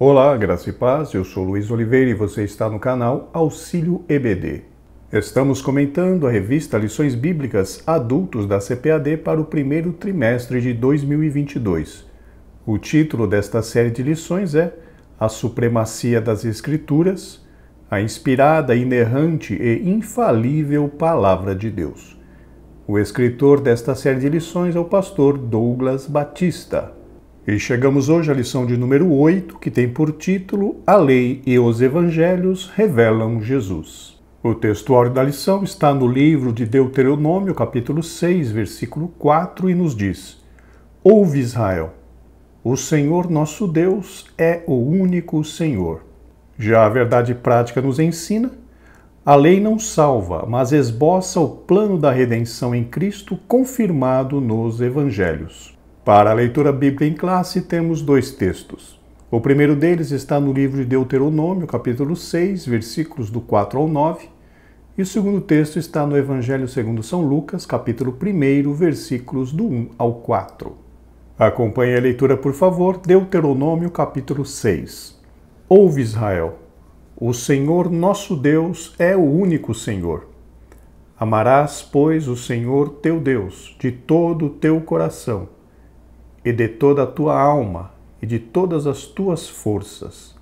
Olá, graça e paz, eu sou Luiz Oliveira e você está no canal Auxílio EBD. Estamos comentando a revista Lições Bíblicas Adultos da CPAD para o primeiro trimestre de 2022. O título desta série de lições é A Supremacia das Escrituras, a inspirada, inerrante e infalível Palavra de Deus. O escritor desta série de lições é o pastor Douglas Batista. E chegamos hoje à lição de número 8, que tem por título A Lei e os Evangelhos revelam Jesus. O textuário da lição está no livro de Deuteronômio, capítulo 6, versículo 4, e nos diz: Ouve, Israel, o Senhor nosso Deus é o único Senhor. Já a verdade prática nos ensina: a lei não salva, mas esboça o plano da redenção em Cristo confirmado nos Evangelhos. Para a leitura bíblica em classe, temos dois textos. O primeiro deles está no livro de Deuteronômio, capítulo 6, versículos do 4 ao 9, e o segundo texto está no Evangelho segundo São Lucas, capítulo 1, versículos do 1 ao 4. Acompanhe a leitura, por favor, Deuteronômio, capítulo 6. Ouve, Israel, o Senhor nosso Deus é o único Senhor. Amarás, pois, o Senhor teu Deus de todo o teu coração, e de toda a tua alma, e de todas as tuas forças.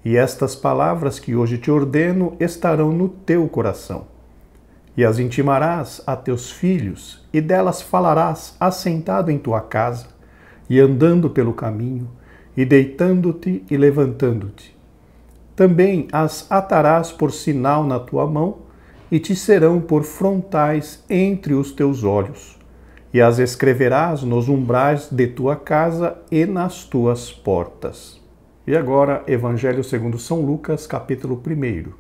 E estas palavras que hoje te ordeno estarão no teu coração. E as intimarás a teus filhos, e delas falarás assentado em tua casa, e andando pelo caminho, e deitando-te e levantando-te. Também as atarás por sinal na tua mão, e te serão por frontais entre os teus olhos. E as escreverás nos umbrais de tua casa e nas tuas portas. E agora, Evangelho segundo São Lucas, capítulo 1.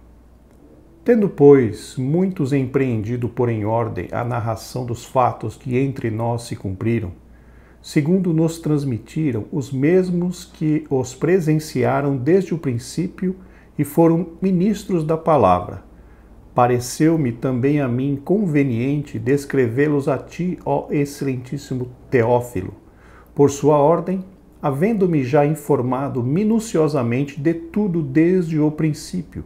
Tendo, pois, muitos empreendido por em ordem a narração dos fatos que entre nós se cumpriram, segundo nos transmitiram os mesmos que os presenciaram desde o princípio e foram ministros da palavra, pareceu-me também a mim conveniente descrevê-los a ti, ó excelentíssimo Teófilo, por sua ordem, havendo-me já informado minuciosamente de tudo desde o princípio,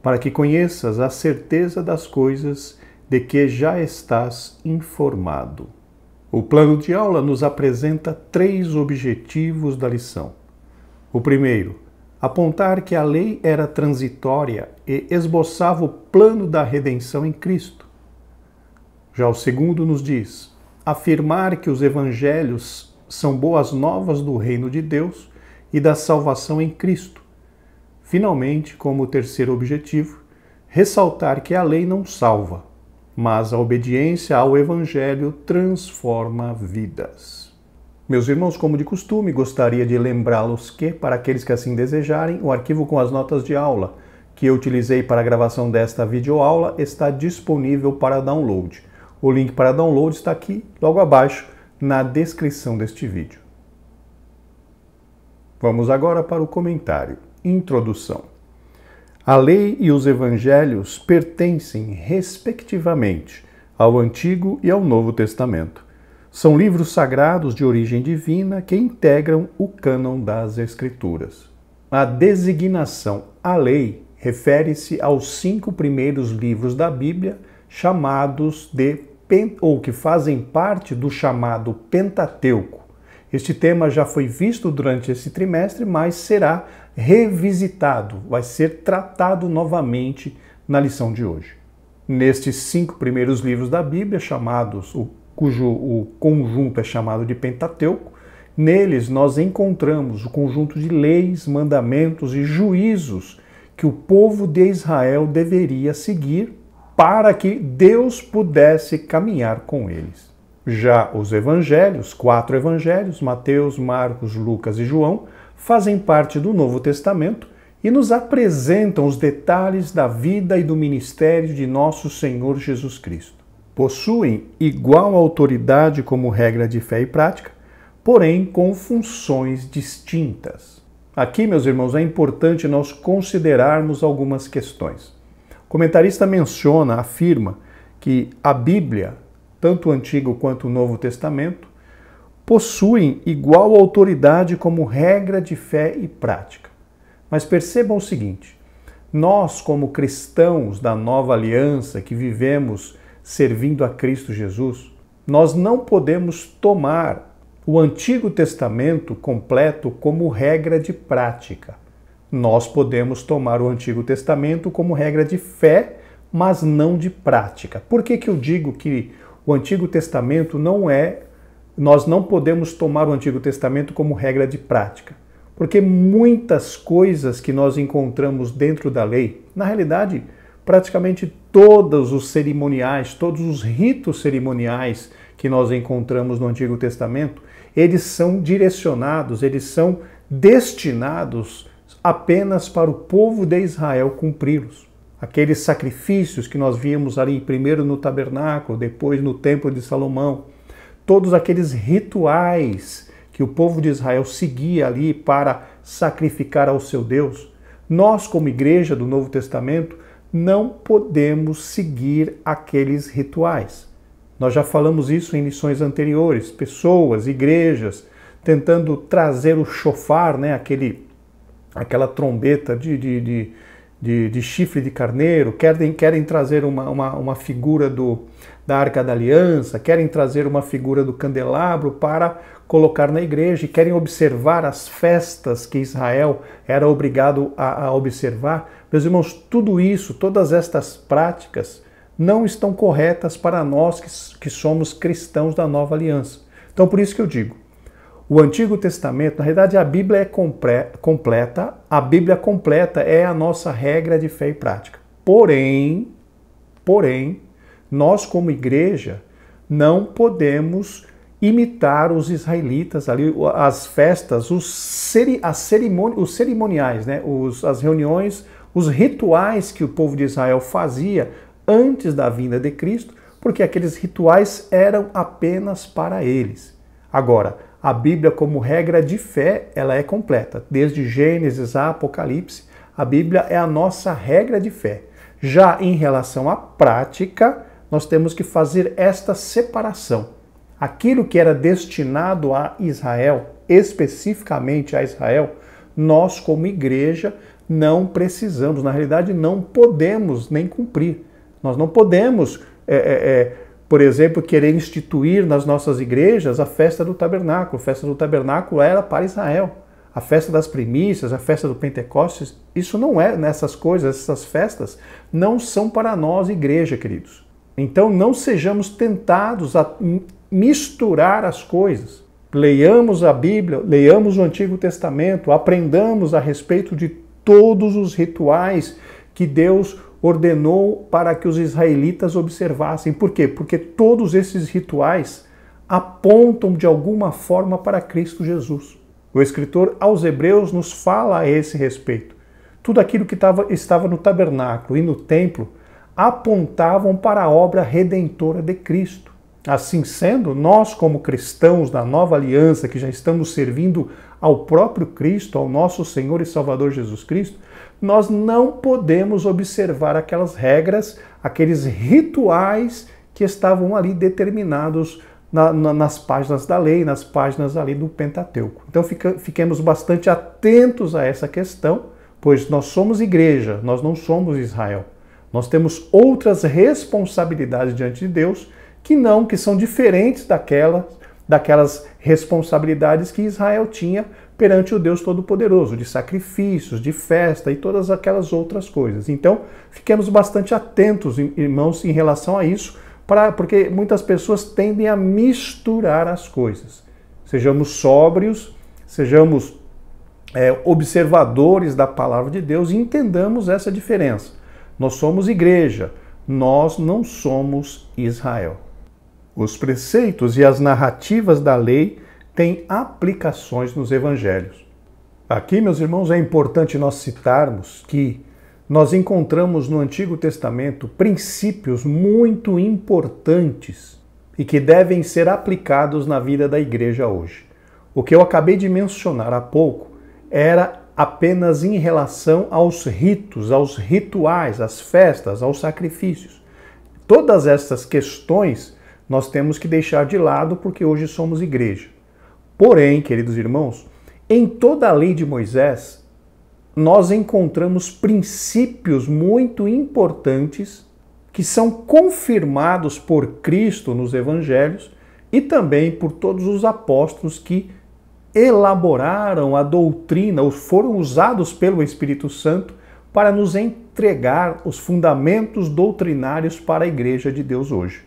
para que conheças a certeza das coisas de que já estás informado. O plano de aula nos apresenta 3 objetivos da lição. O primeiro, apontar que a lei era transitória e esboçava o plano da redenção em Cristo. Já o segundo nos diz, afirmar que os evangelhos são boas novas do reino de Deus e da salvação em Cristo. Finalmente, como terceiro objetivo, ressaltar que a lei não salva, mas a obediência ao evangelho transforma vidas. Meus irmãos, como de costume, gostaria de lembrá-los que, para aqueles que assim desejarem, o arquivo com as notas de aula que eu utilizei para a gravação desta videoaula está disponível para download. O link para download está aqui, logo abaixo, na descrição deste vídeo. Vamos agora para o comentário. Introdução. A lei e os evangelhos pertencem, respectivamente, ao Antigo e ao Novo Testamento. São livros sagrados de origem divina que integram o cânon das Escrituras. A designação a lei refere-se aos 5 primeiros livros da Bíblia, chamados ou que fazem parte do chamado Pentateuco. Este tema já foi visto durante esse trimestre, mas será revisitado, vai ser tratado novamente na lição de hoje. Nestes 5 primeiros livros da Bíblia, cujo o conjunto é chamado de Pentateuco, neles nós encontramos o conjunto de leis, mandamentos e juízos que o povo de Israel deveria seguir para que Deus pudesse caminhar com eles. Já os evangelhos, 4 evangelhos, Mateus, Marcos, Lucas e João, fazem parte do Novo Testamento e nos apresentam os detalhes da vida e do ministério de nosso Senhor Jesus Cristo. Possuem igual autoridade como regra de fé e prática, porém com funções distintas. Aqui, meus irmãos, é importante nós considerarmos algumas questões. O comentarista afirma que a Bíblia, tanto o Antigo quanto o Novo Testamento, possuem igual autoridade como regra de fé e prática. Mas percebam o seguinte, nós como cristãos da nova aliança que vivemos servindo a Cristo Jesus, nós não podemos tomar o Antigo Testamento completo como regra de prática. Nós podemos tomar o Antigo Testamento como regra de fé, mas não de prática. Por que eu digo que o Antigo Testamento nós não podemos tomar o Antigo Testamento como regra de prática? Porque muitas coisas que nós encontramos dentro da lei, na realidade, praticamente todos os cerimoniais, todos os ritos cerimoniais que nós encontramos no Antigo Testamento, eles são direcionados, eles são destinados apenas para o povo de Israel cumpri-los. Aqueles sacrifícios que nós vimos ali, primeiro no tabernáculo, depois no templo de Salomão, todos aqueles rituais que o povo de Israel seguia ali para sacrificar ao seu Deus, nós como igreja do Novo Testamento não podemos seguir aqueles rituais. Nós já falamos isso em lições anteriores, pessoas, igrejas, tentando trazer o shofar, né, aquela trombeta de chifre de carneiro, querem trazer uma figura da Arca da Aliança, querem trazer uma figura do candelabro para colocar na igreja e querem observar as festas que Israel era obrigado a observar. Meus irmãos, tudo isso, todas estas práticas não estão corretas para nós que somos cristãos da nova aliança. Então, por isso que eu digo, o Antigo Testamento, na realidade, a Bíblia é completa, a Bíblia completa é a nossa regra de fé e prática. Porém, nós como igreja não podemos imitar os israelitas ali, as festas, os cerimoniais, né? As reuniões, os rituais que o povo de Israel fazia antes da vinda de Cristo, porque aqueles rituais eram apenas para eles. Agora, a Bíblia como regra de fé, ela é completa. Desde Gênesis a Apocalipse, a Bíblia é a nossa regra de fé. Já em relação à prática, nós temos que fazer esta separação. Aquilo que era destinado a Israel, especificamente a Israel, nós como igreja não precisamos, na realidade não podemos nem cumprir. Nós não podemos, por exemplo, querer instituir nas nossas igrejas a festa do tabernáculo. A festa do tabernáculo era para Israel. A festa das primícias, a festa do Pentecostes, isso não é nessas coisas, essas festas não são para nós, igreja, queridos. Então não sejamos tentados a misturar as coisas. Leiamos a Bíblia, leiamos o Antigo Testamento, aprendamos a respeito de todos os rituais que Deus ordenou para que os israelitas observassem. Por quê? Porque todos esses rituais apontam de alguma forma para Cristo Jesus. O escritor aos Hebreus nos fala a esse respeito. Tudo aquilo que estava no tabernáculo e no templo apontavam para a obra redentora de Cristo. Assim sendo, nós como cristãos da nova aliança, que já estamos servindo ao próprio Cristo, ao nosso Senhor e Salvador Jesus Cristo, nós não podemos observar aquelas regras, aqueles rituais que estavam ali determinados nas páginas da lei, nas páginas ali do Pentateuco. Então fiquemos bastante atentos a essa questão, pois nós somos igreja, nós não somos Israel. Nós temos outras responsabilidades diante de Deus que são diferentes daquelas responsabilidades que Israel tinha perante o Deus Todo-Poderoso, de sacrifícios, de festa e todas aquelas outras coisas. Então, fiquemos bastante atentos, irmãos, em relação a isso, porque muitas pessoas tendem a misturar as coisas. Sejamos sóbrios, sejamos observadores da palavra de Deus e entendamos essa diferença. Nós somos igreja, nós não somos Israel. Os preceitos e as narrativas da lei têm aplicações nos evangelhos. Aqui, meus irmãos, é importante nós citarmos que nós encontramos no Antigo Testamento princípios muito importantes e que devem ser aplicados na vida da igreja hoje. O que eu acabei de mencionar há pouco era apenas em relação aos ritos, aos rituais, às festas, aos sacrifícios. Todas essas questões nós temos que deixar de lado porque hoje somos igreja. Porém, queridos irmãos, em toda a lei de Moisés, nós encontramos princípios muito importantes que são confirmados por Cristo nos evangelhos e também por todos os apóstolos que elaboraram a doutrina ou foram usados pelo Espírito Santo para nos entregar os fundamentos doutrinários para a Igreja de Deus hoje.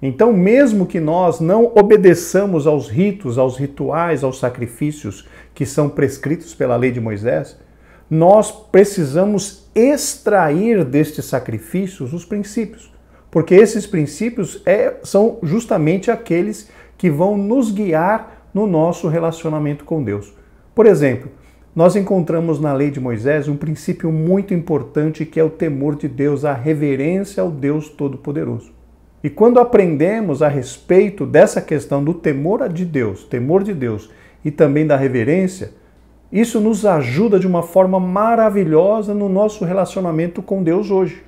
Então, mesmo que nós não obedeçamos aos ritos, aos rituais, aos sacrifícios que são prescritos pela lei de Moisés, nós precisamos extrair destes sacrifícios os princípios, porque esses princípios são justamente aqueles que vão nos guiar no nosso relacionamento com Deus. Por exemplo, nós encontramos na lei de Moisés um princípio muito importante que é o temor de Deus, a reverência ao Deus Todo-Poderoso. E quando aprendemos a respeito dessa questão do temor de Deus e também da reverência, isso nos ajuda de uma forma maravilhosa no nosso relacionamento com Deus hoje.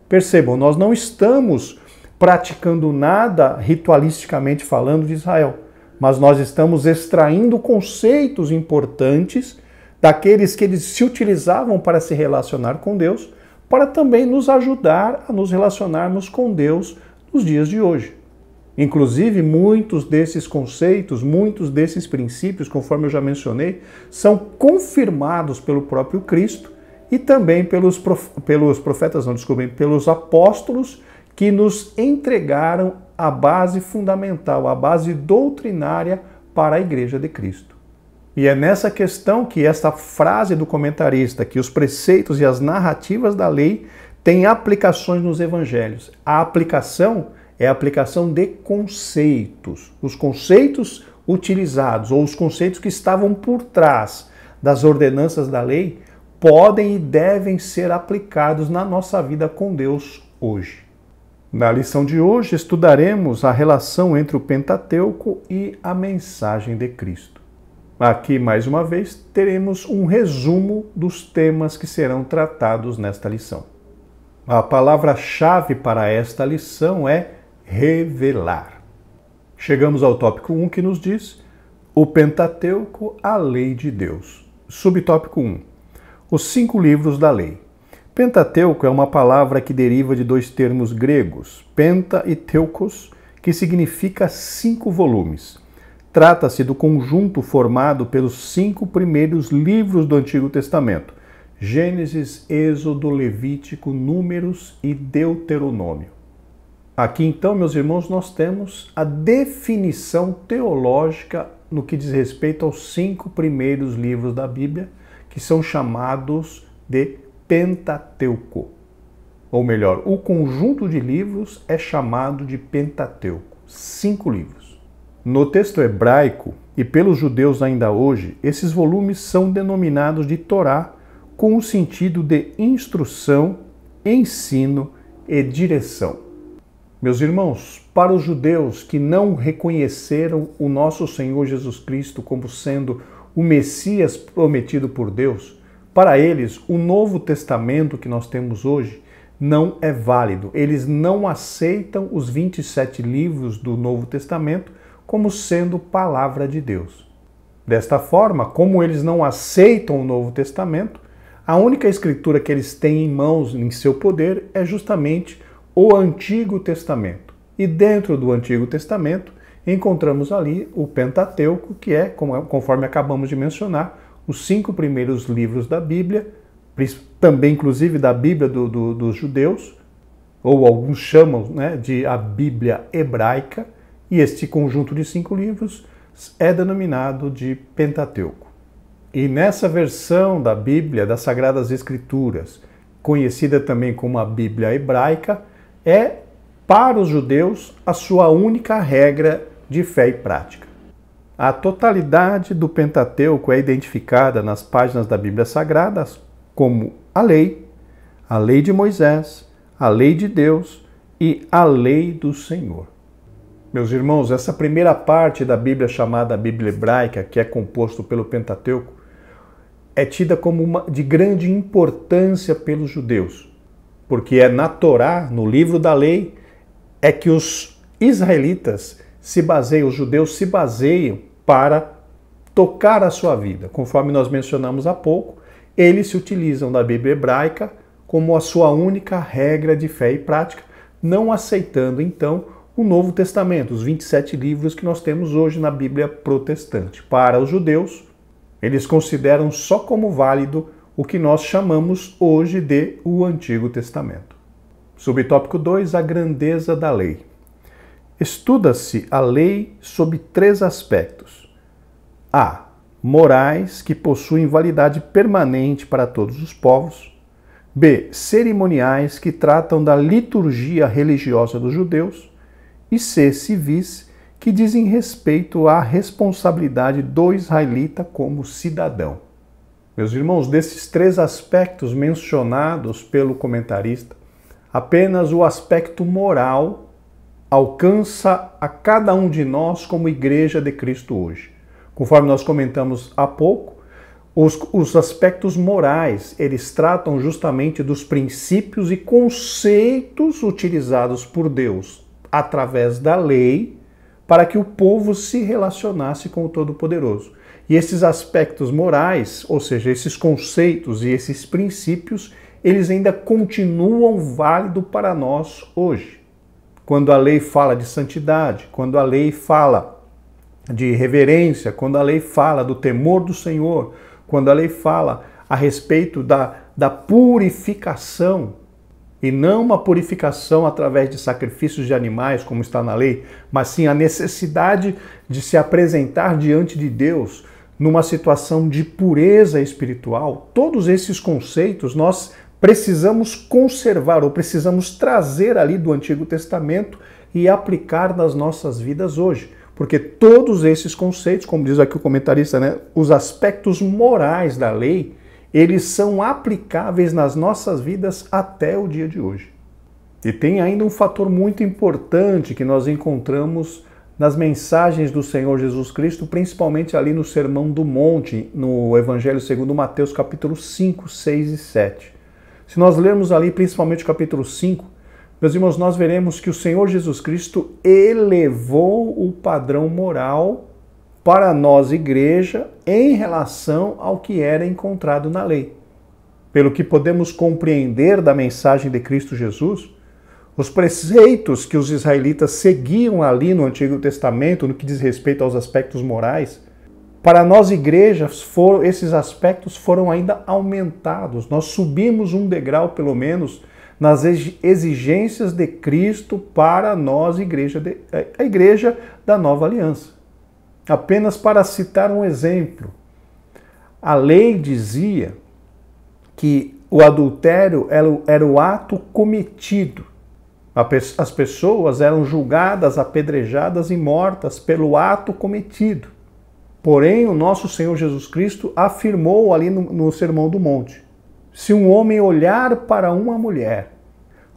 Percebam, nós não estamos praticando nada ritualisticamente falando de Israel, mas nós estamos extraindo conceitos importantes daqueles que eles se utilizavam para se relacionar com Deus, para também nos ajudar a nos relacionarmos com Deus nos dias de hoje. Inclusive, muitos desses conceitos, muitos desses princípios, conforme eu já mencionei, são confirmados pelo próprio Cristo e também pelos apóstolos que nos entregaram a base fundamental, a base doutrinária para a Igreja de Cristo. E é nessa questão que esta frase do comentarista, que os preceitos e as narrativas da lei têm aplicações nos evangelhos. A aplicação é a aplicação de conceitos. Os conceitos utilizados ou os conceitos que estavam por trás das ordenanças da lei podem e devem ser aplicados na nossa vida com Deus hoje. Na lição de hoje estudaremos a relação entre o Pentateuco e a mensagem de Cristo. Aqui, mais uma vez, teremos um resumo dos temas que serão tratados nesta lição. A palavra-chave para esta lição é revelar. Chegamos ao tópico 1 que nos diz o Pentateuco, a lei de Deus. Subtópico 1. Os 5 livros da lei. Pentateuco é uma palavra que deriva de 2 termos gregos, penta e teukos, que significa 5 volumes. Trata-se do conjunto formado pelos 5 primeiros livros do Antigo Testamento: Gênesis, Êxodo, Levítico, Números e Deuteronômio. Aqui então, meus irmãos, nós temos a definição teológica no que diz respeito aos 5 primeiros livros da Bíblia, que são chamados de Pentateuco. Ou melhor, o conjunto de livros é chamado de Pentateuco, 5 livros. No texto hebraico, e pelos judeus ainda hoje, esses volumes são denominados de Torá, com o sentido de instrução, ensino e direção. Meus irmãos, para os judeus que não reconheceram o nosso Senhor Jesus Cristo como sendo o Messias prometido por Deus, para eles o Novo Testamento que nós temos hoje não é válido. Eles não aceitam os 27 livros do Novo Testamento como sendo palavra de Deus. Desta forma, como eles não aceitam o Novo Testamento, a única escritura que eles têm em mãos, em seu poder, é justamente o Antigo Testamento. E dentro do Antigo Testamento, encontramos ali o Pentateuco, que é, conforme acabamos de mencionar, os 5 primeiros livros da Bíblia, também inclusive da Bíblia dos judeus, ou alguns chamam, de a Bíblia hebraica, e este conjunto de 5 livros é denominado de Pentateuco. E nessa versão da Bíblia, das Sagradas Escrituras, conhecida também como a Bíblia hebraica, é, para os judeus, a sua única regra de fé e prática. A totalidade do Pentateuco é identificada nas páginas da Bíblia Sagrada como a lei de Moisés, a lei de Deus e a lei do Senhor. Meus irmãos, essa primeira parte da Bíblia chamada Bíblia Hebraica, que é composto pelo Pentateuco, é tida como de grande importância pelos judeus, porque é na Torá, no livro da lei, é que os israelitas os judeus se baseiam para tocar a sua vida. Conforme nós mencionamos há pouco, eles se utilizam da Bíblia hebraica como a sua única regra de fé e prática, não aceitando então o Novo Testamento, os 27 livros que nós temos hoje na Bíblia protestante. Para os judeus, eles consideram só como válido o que nós chamamos hoje de o Antigo Testamento. Subtópico 2, a grandeza da lei. Estuda-se a lei sob 3 aspectos. A. Morais, que possuem validade permanente para todos os povos. B. Cerimoniais, que tratam da liturgia religiosa dos judeus. E C. Civis, que dizem respeito à responsabilidade do israelita como cidadão. Meus irmãos, desses 3 aspectos mencionados pelo comentarista, apenas o aspecto moral alcança a cada um de nós como Igreja de Cristo hoje. Conforme nós comentamos há pouco, os aspectos morais, eles tratam justamente dos princípios e conceitos utilizados por Deus através da lei para que o povo se relacionasse com o Todo-Poderoso. E esses aspectos morais, ou seja, esses conceitos e esses princípios, eles ainda continuam válidos para nós hoje. Quando a lei fala de santidade, quando a lei fala de reverência, quando a lei fala do temor do Senhor, quando a lei fala a respeito da purificação, e não uma purificação através de sacrifícios de animais, como está na lei, mas sim a necessidade de se apresentar diante de Deus numa situação de pureza espiritual. Todos esses conceitos nós precisamos conservar ou precisamos trazer ali do Antigo Testamento e aplicar nas nossas vidas hoje. Porque todos esses conceitos, como diz aqui o comentarista, né, os aspectos morais da lei, eles são aplicáveis nas nossas vidas até o dia de hoje. E tem ainda um fator muito importante que nós encontramos nas mensagens do Senhor Jesus Cristo, principalmente ali no Sermão do Monte, no Evangelho segundo Mateus, capítulo 5, 6 e 7. Se nós lermos ali principalmente o capítulo 5, meus irmãos, nós veremos que o Senhor Jesus Cristo elevou o padrão moral para nós, igreja, em relação ao que era encontrado na lei. Pelo que podemos compreender da mensagem de Cristo Jesus, os preceitos que os israelitas seguiam ali no Antigo Testamento, no que diz respeito aos aspectos morais, para nós, igrejas, esses aspectos foram ainda aumentados. Nós subimos um degrau, pelo menos, nas exigências de Cristo para nós, a igreja da Nova Aliança. Apenas para citar um exemplo, a lei dizia que o adultério era o ato cometido. As pessoas eram julgadas, apedrejadas e mortas pelo ato cometido. Porém, o nosso Senhor Jesus Cristo afirmou ali no Sermão do Monte: se um homem olhar para uma mulher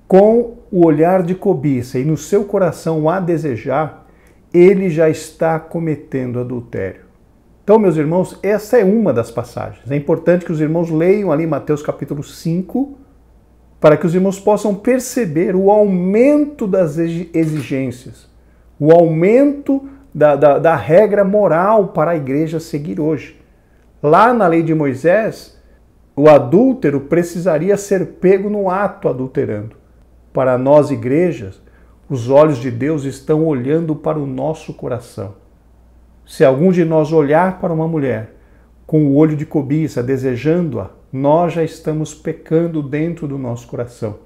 com o olhar de cobiça e no seu coração a desejar, ele já está cometendo adultério. Então, meus irmãos, essa é uma das passagens. É importante que os irmãos leiam ali Mateus capítulo 5, para que os irmãos possam perceber o aumento das exigências, o aumento da regra moral para a igreja seguir hoje. Lá na lei de Moisés, o adúltero precisaria ser pego no ato adulterando. Para nós, igrejas, os olhos de Deus estão olhando para o nosso coração. Se algum de nós olhar para uma mulher com o olho de cobiça, desejando-a, nós já estamos pecando dentro do nosso coração.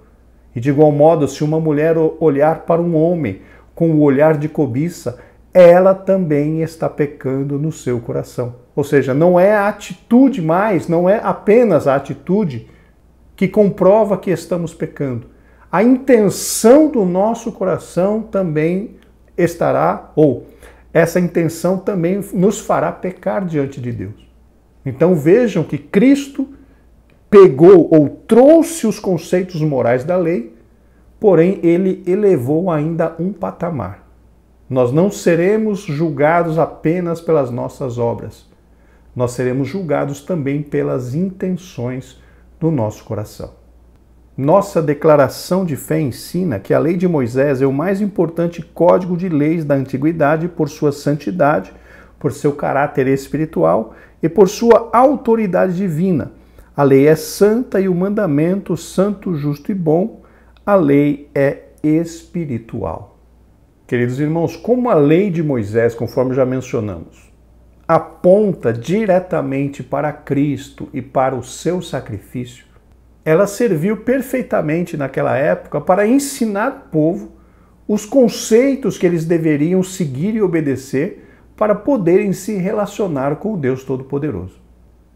E de igual modo, se uma mulher olhar para um homem com o olhar de cobiça, ela também está pecando no seu coração. Ou seja, não é a atitude mais, não é apenas a atitude que comprova que estamos pecando. A intenção do nosso coração também estará, ou essa intenção também nos fará pecar diante de Deus. Então vejam que Cristo pegou ou trouxe os conceitos morais da lei, porém ele elevou ainda um patamar. Nós não seremos julgados apenas pelas nossas obras, nós seremos julgados também pelas intenções do nosso coração. Nossa declaração de fé ensina que a lei de Moisés é o mais importante código de leis da antiguidade por sua santidade, por seu caráter espiritual e por sua autoridade divina, A lei é santa e o mandamento, santo, justo e bom, a lei é espiritual. Queridos irmãos, como a lei de Moisés, conforme já mencionamos, aponta diretamente para Cristo e para o seu sacrifício, ela serviu perfeitamente naquela época para ensinar o povo os conceitos que eles deveriam seguir e obedecer para poderem se relacionar com o Deus Todo-Poderoso.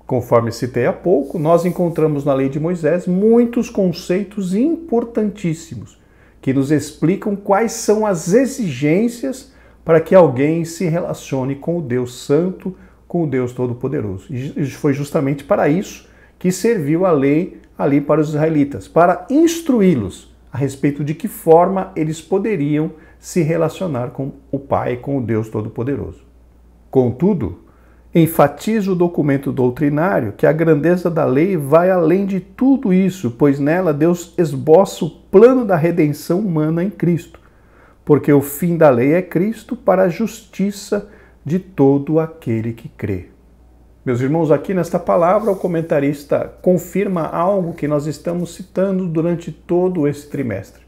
Conforme citei há pouco, nós encontramos na lei de Moisés muitos conceitos importantíssimos que nos explicam quais são as exigências para que alguém se relacione com o Deus Santo, com o Deus Todo-Poderoso. E foi justamente para isso que serviu a lei ali para os israelitas, para instruí-los a respeito de que forma eles poderiam se relacionar com o Pai, com o Deus Todo-Poderoso. Contudo, enfatiza o documento doutrinário que a grandeza da lei vai além de tudo isso, pois nela Deus esboça o plano da redenção humana em Cristo, porque o fim da lei é Cristo para a justiça de todo aquele que crê. Meus irmãos, aqui nesta palavra o comentarista confirma algo que nós estamos citando durante todo esse trimestre.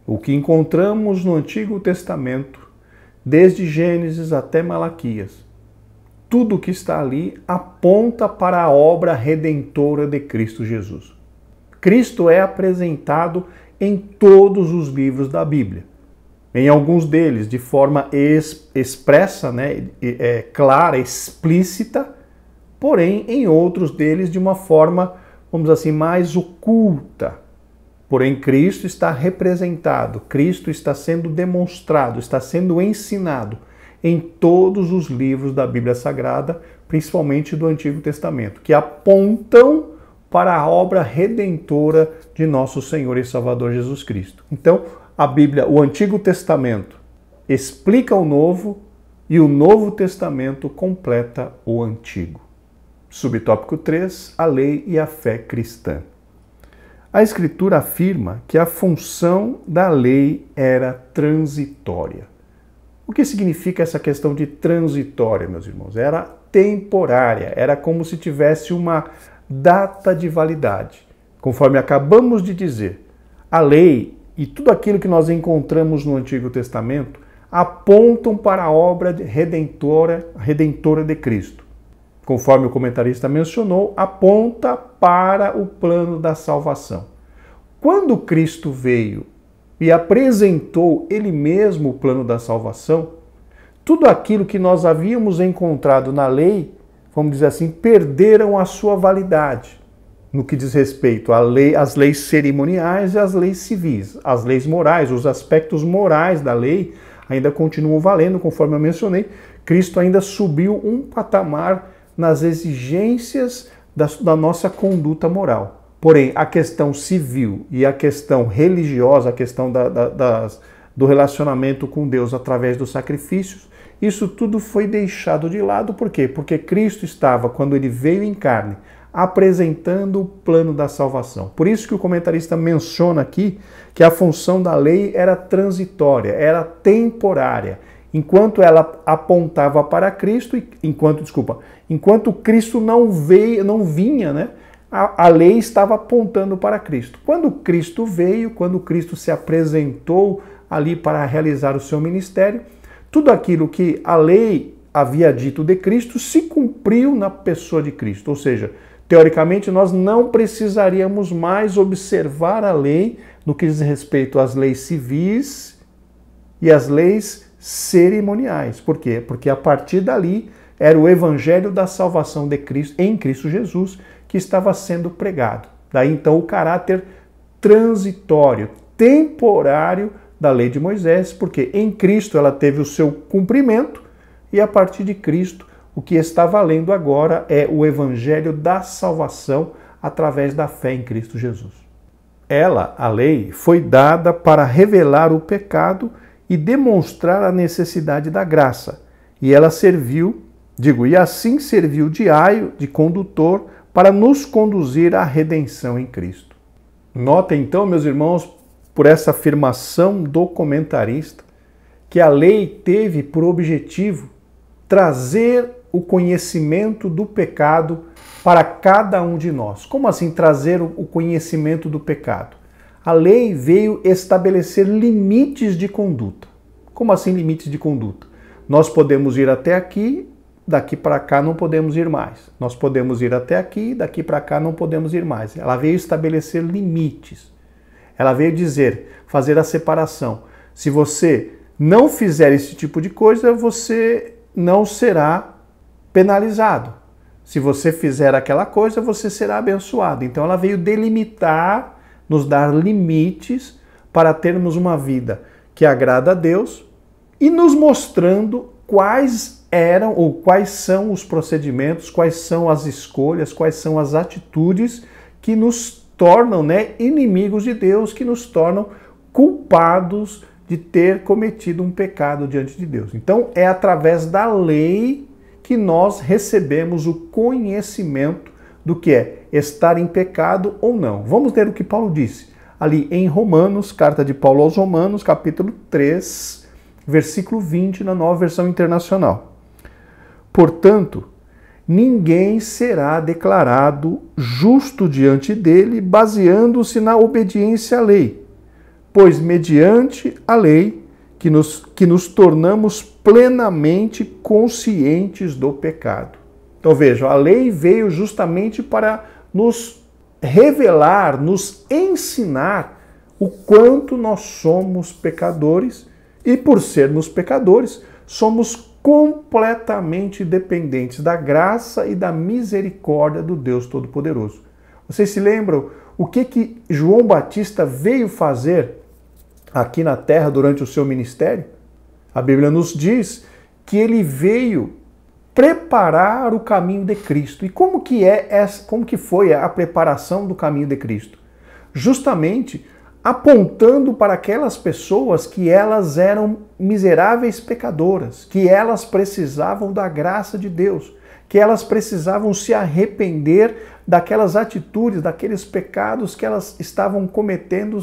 O que encontramos no Antigo Testamento, desde Gênesis até Malaquias, tudo que está ali aponta para a obra redentora de Cristo Jesus. Cristo é apresentado em todos os livros da Bíblia. Em alguns deles, de forma expressa, clara, explícita, porém, em outros deles, de uma forma, vamos dizer assim, mais oculta. Porém, Cristo está representado, Cristo está sendo demonstrado, está sendo ensinado em todos os livros da Bíblia Sagrada, principalmente do Antigo Testamento, que apontam para a obra redentora de nosso Senhor e Salvador Jesus Cristo. Então, a Bíblia, o Antigo Testamento, explica o Novo e o Novo Testamento completa o Antigo. Subtópico 3, a lei e a fé cristã. A Escritura afirma que a função da lei era transitória. O que significa essa questão de transitória, meus irmãos? Era temporária, era como se tivesse uma data de validade. Conforme acabamos de dizer, a lei e tudo aquilo que nós encontramos no Antigo Testamento apontam para a obra redentora de Cristo. Conforme o comentarista mencionou, aponta para o plano da salvação. Quando Cristo veio e apresentou Ele mesmo o plano da salvação, tudo aquilo que nós havíamos encontrado na lei, vamos dizer assim, perderam a sua validade no que diz respeito às leis cerimoniais e às leis civis. As leis morais, os aspectos morais da lei ainda continuam valendo, conforme eu mencionei. Cristo ainda subiu um patamar nas exigências da nossa conduta moral. Porém, a questão civil e a questão religiosa, a questão do relacionamento com Deus através dos sacrifícios, isso tudo foi deixado de lado. Por quê? Porque Cristo estava, quando ele veio em carne, apresentando o plano da salvação. Por isso que o comentarista menciona aqui que a função da lei era transitória, era temporária. Enquanto ela apontava para Cristo, enquanto Cristo não vinha, a lei estava apontando para Cristo. Quando Cristo veio, quando Cristo se apresentou ali para realizar o seu ministério, tudo aquilo que a lei havia dito de Cristo se cumpriu na pessoa de Cristo. Ou seja, teoricamente nós não precisaríamos mais observar a lei no que diz respeito às leis civis e às leis cerimoniais. Por quê? Porque a partir dali era o evangelho da salvação de Cristo em Cristo Jesus que estava sendo pregado. Daí então o caráter transitório, temporário da lei de Moisés, porque em Cristo ela teve o seu cumprimento e a partir de Cristo o que está valendo agora é o evangelho da salvação através da fé em Cristo Jesus. Ela, a lei, foi dada para revelar o pecado e demonstrar a necessidade da graça. E ela serviu, e assim serviu de aio, de condutor, para nos conduzir à redenção em Cristo. Nota então, meus irmãos, por essa afirmação do comentarista, que a lei teve por objetivo trazer o conhecimento do pecado para cada um de nós. Como assim trazer o conhecimento do pecado? A lei veio estabelecer limites de conduta. Como assim limites de conduta? Nós podemos ir até aqui, daqui para cá não podemos ir mais. Nós podemos ir até aqui, daqui para cá não podemos ir mais. Ela veio estabelecer limites. Ela veio dizer, fazer a separação. Se você não fizer esse tipo de coisa, você não será penalizado. Se você fizer aquela coisa, você será abençoado. Então ela veio delimitar, nos dar limites para termos uma vida que agrada a Deus e nos mostrando quais eram ou quais são os procedimentos, quais são as escolhas, quais são as atitudes que nos tornam, inimigos de Deus, que nos tornam culpados de ter cometido um pecado diante de Deus. Então é através da lei que nós recebemos o conhecimento do que é estar em pecado ou não. Vamos ler o que Paulo disse ali em Romanos, carta de Paulo aos Romanos, capítulo 3, versículo 20, na Nova Versão Internacional. Portanto, ninguém será declarado justo diante dele baseando-se na obediência à lei, pois mediante a lei que nos tornamos plenamente conscientes do pecado. Então vejam, a lei veio justamente para nos revelar, nos ensinar o quanto nós somos pecadores e por sermos pecadores, somos completamente dependentes da graça e da misericórdia do Deus Todo-Poderoso. Vocês se lembram o que João Batista veio fazer aqui na terra durante o seu ministério? A Bíblia nos diz que ele veio preparar o caminho de Cristo. E como que foi a preparação do caminho de Cristo? Justamente apontando para aquelas pessoas que elas eram miseráveis pecadoras, que elas precisavam da graça de Deus, que elas precisavam se arrepender daquelas atitudes, daqueles pecados que elas estavam cometendo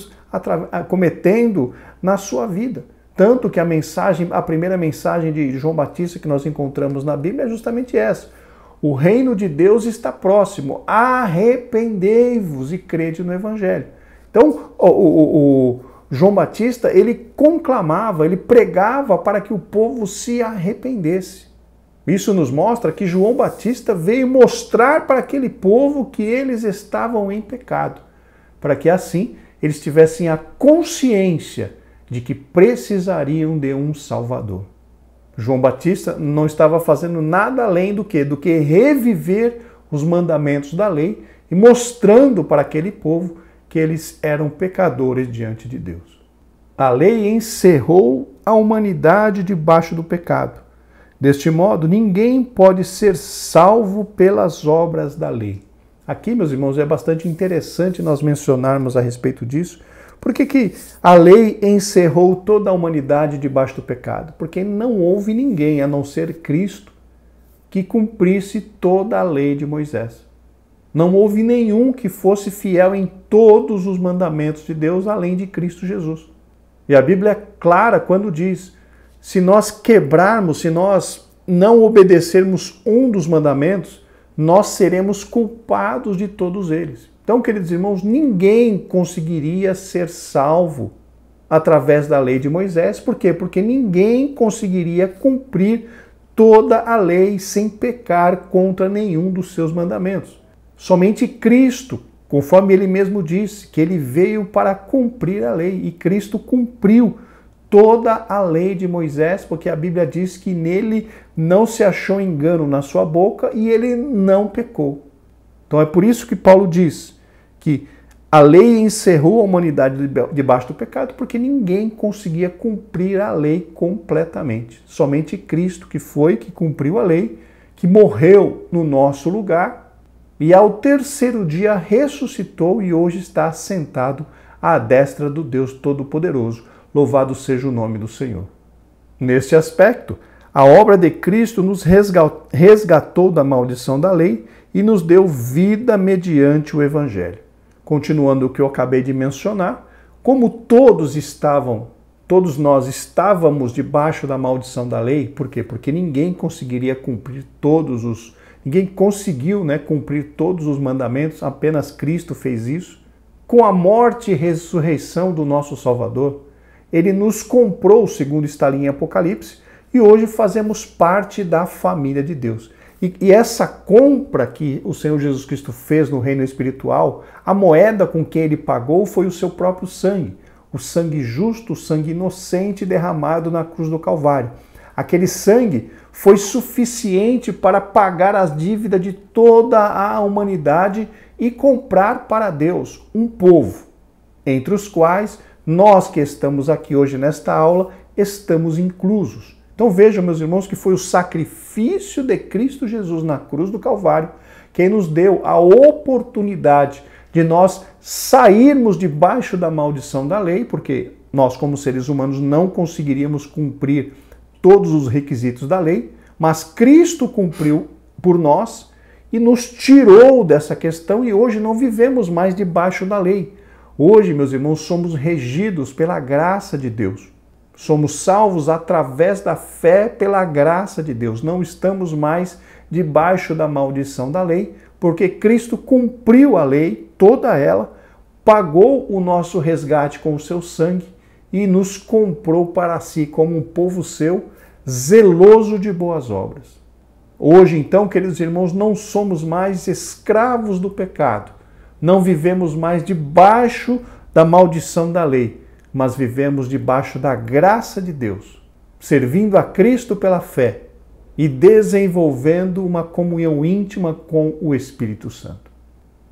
na sua vida. Tanto que a primeira mensagem de João Batista que nós encontramos na Bíblia é justamente essa. O reino de Deus está próximo. Arrependei-vos e crede no Evangelho. Então, o João Batista, ele conclamava, ele pregava para que o povo se arrependesse. Isso nos mostra que João Batista veio mostrar para aquele povo que eles estavam em pecado, para que assim eles tivessem a consciência de que precisariam de um Salvador. João Batista não estava fazendo nada além do que reviver os mandamentos da lei e mostrando para aquele povo que eles eram pecadores diante de Deus. A lei encerrou a humanidade debaixo do pecado. Deste modo, ninguém pode ser salvo pelas obras da lei. Aqui, meus irmãos, é bastante interessante nós mencionarmos a respeito disso. Por que a lei encerrou toda a humanidade debaixo do pecado? Porque não houve ninguém, a não ser Cristo, que cumprisse toda a lei de Moisés. Não houve nenhum que fosse fiel em todos os mandamentos de Deus, além de Cristo Jesus. E a Bíblia é clara quando diz, se nós quebrarmos, se nós não obedecermos um dos mandamentos, nós seremos culpados de todos eles. Então, queridos irmãos, ninguém conseguiria ser salvo através da lei de Moisés. Por quê? Porque ninguém conseguiria cumprir toda a lei sem pecar contra nenhum dos seus mandamentos. Somente Cristo, conforme ele mesmo disse, que ele veio para cumprir a lei. E Cristo cumpriu toda a lei de Moisés, porque a Bíblia diz que nele não se achou engano na sua boca e ele não pecou. Então é por isso que Paulo diz que a lei encerrou a humanidade debaixo do pecado, porque ninguém conseguia cumprir a lei completamente. Somente Cristo que cumpriu a lei, que morreu no nosso lugar e ao terceiro dia ressuscitou e hoje está sentado à destra do Deus Todo-Poderoso. Louvado seja o nome do Senhor. Neste aspecto, a obra de Cristo nos resgatou da maldição da lei e nos deu vida mediante o Evangelho. Continuando o que eu acabei de mencionar, como todos estavam todos nós estávamos debaixo da maldição da lei. Por quê? Porque ninguém conseguiria cumprir ninguém conseguiu, cumprir todos os mandamentos, apenas Cristo fez isso. Com a morte e ressurreição do nosso Salvador, ele nos comprou, segundo está ali em Apocalipse, e hoje fazemos parte da família de Deus. E essa compra que o Senhor Jesus Cristo fez no reino espiritual, a moeda com que ele pagou foi o seu próprio sangue. O sangue justo, o sangue inocente derramado na cruz do Calvário. Aquele sangue foi suficiente para pagar as dívidas de toda a humanidade e comprar para Deus um povo, entre os quais nós que estamos aqui hoje nesta aula estamos inclusos. Então vejam, meus irmãos, que foi o sacrifício de Cristo Jesus na cruz do Calvário quem nos deu a oportunidade de nós sairmos debaixo da maldição da lei, porque nós, como seres humanos, não conseguiríamos cumprir todos os requisitos da lei, mas Cristo cumpriu por nós e nos tirou dessa questão e hoje não vivemos mais debaixo da lei. Hoje, meus irmãos, somos regidos pela graça de Deus. Somos salvos através da fé pela graça de Deus. Não estamos mais debaixo da maldição da lei, porque Cristo cumpriu a lei, toda ela, pagou o nosso resgate com o seu sangue e nos comprou para si como um povo seu, zeloso de boas obras. Hoje, então, queridos irmãos, não somos mais escravos do pecado, não vivemos mais debaixo da maldição da lei, mas vivemos debaixo da graça de Deus, servindo a Cristo pela fé e desenvolvendo uma comunhão íntima com o Espírito Santo.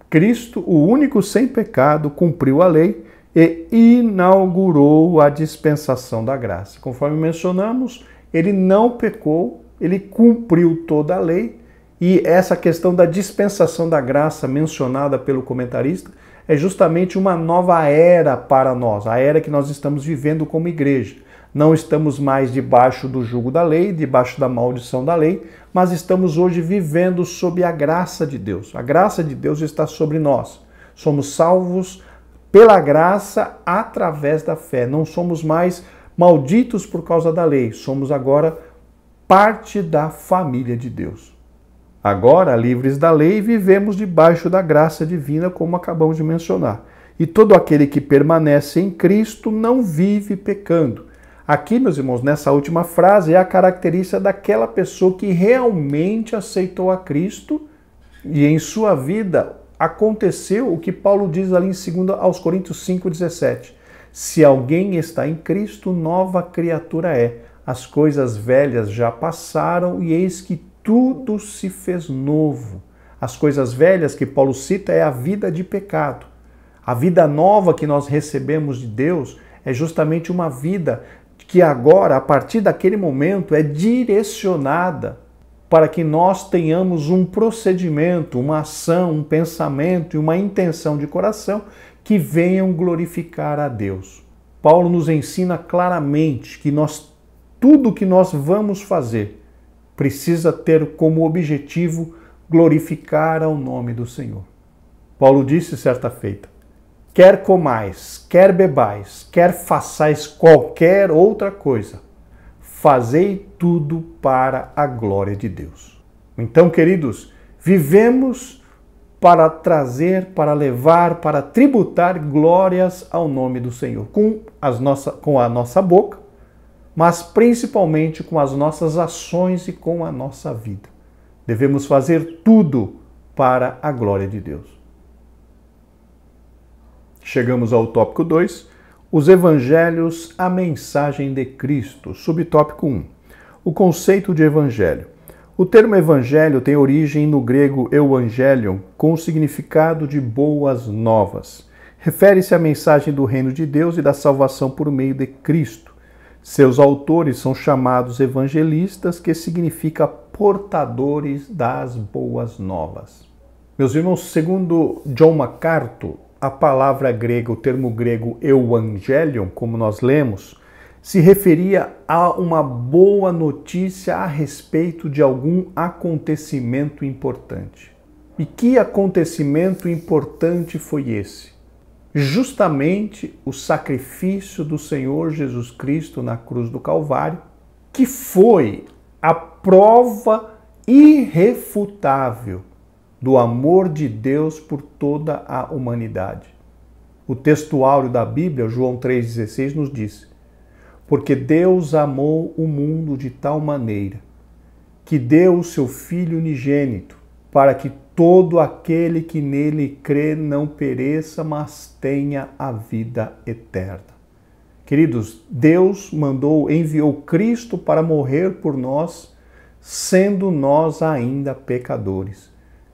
Cristo, o único sem pecado, cumpriu a lei e inaugurou a dispensação da graça. Conforme mencionamos, ele não pecou, ele cumpriu toda a lei, e essa questão da dispensação da graça mencionada pelo comentarista é justamente uma nova era para nós, a era que nós estamos vivendo como igreja. Não estamos mais debaixo do jugo da lei, debaixo da maldição da lei, mas estamos hoje vivendo sob a graça de Deus. A graça de Deus está sobre nós. Somos salvos pela graça através da fé. Não somos mais malditos por causa da lei, somos agora parte da família de Deus. Agora, livres da lei, vivemos debaixo da graça divina, como acabamos de mencionar. E todo aquele que permanece em Cristo não vive pecando. Aqui, meus irmãos, nessa última frase, é a característica daquela pessoa que realmente aceitou a Cristo e em sua vida aconteceu o que Paulo diz ali em 2 aos Coríntios 5,17. Se alguém está em Cristo, nova criatura é. As coisas velhas já passaram e eis que tudo se fez novo. As coisas velhas que Paulo cita é a vida de pecado. A vida nova que nós recebemos de Deus é justamente uma vida que agora, a partir daquele momento, é direcionada para que nós tenhamos um procedimento, uma ação, um pensamento e uma intenção de coração que venham glorificar a Deus. Paulo nos ensina claramente que tudo que nós vamos fazer precisa ter como objetivo glorificar ao nome do Senhor. Paulo disse certa feita: quer comais, quer bebais, quer façais qualquer outra coisa, fazei tudo para a glória de Deus. Então, queridos, vivemos para trazer, para levar, para tributar glórias ao nome do Senhor, com a nossa boca, mas principalmente com as nossas ações e com a nossa vida. Devemos fazer tudo para a glória de Deus. Chegamos ao tópico 2, os evangelhos, a mensagem de Cristo. Subtópico 1, o conceito de evangelho. O termo evangelho tem origem no grego euangelion, com o significado de boas novas. Refere-se à mensagem do reino de Deus e da salvação por meio de Cristo. Seus autores são chamados evangelistas, que significa portadores das boas novas. Meus irmãos, segundo John MacArthur, a palavra grega, o termo grego euangelion, como nós lemos, se referia a uma boa notícia a respeito de algum acontecimento importante. E que acontecimento importante foi esse? justamente o sacrifício do Senhor Jesus Cristo na cruz do Calvário, que foi a prova irrefutável do amor de Deus por toda a humanidade. O texto áureo da Bíblia, João 3,16, nos diz: porque Deus amou o mundo de tal maneira que deu o seu Filho unigênito, para que todo aquele que nele crê não pereça, mas tenha a vida eterna. Queridos, Deus enviou Cristo para morrer por nós, sendo nós ainda pecadores.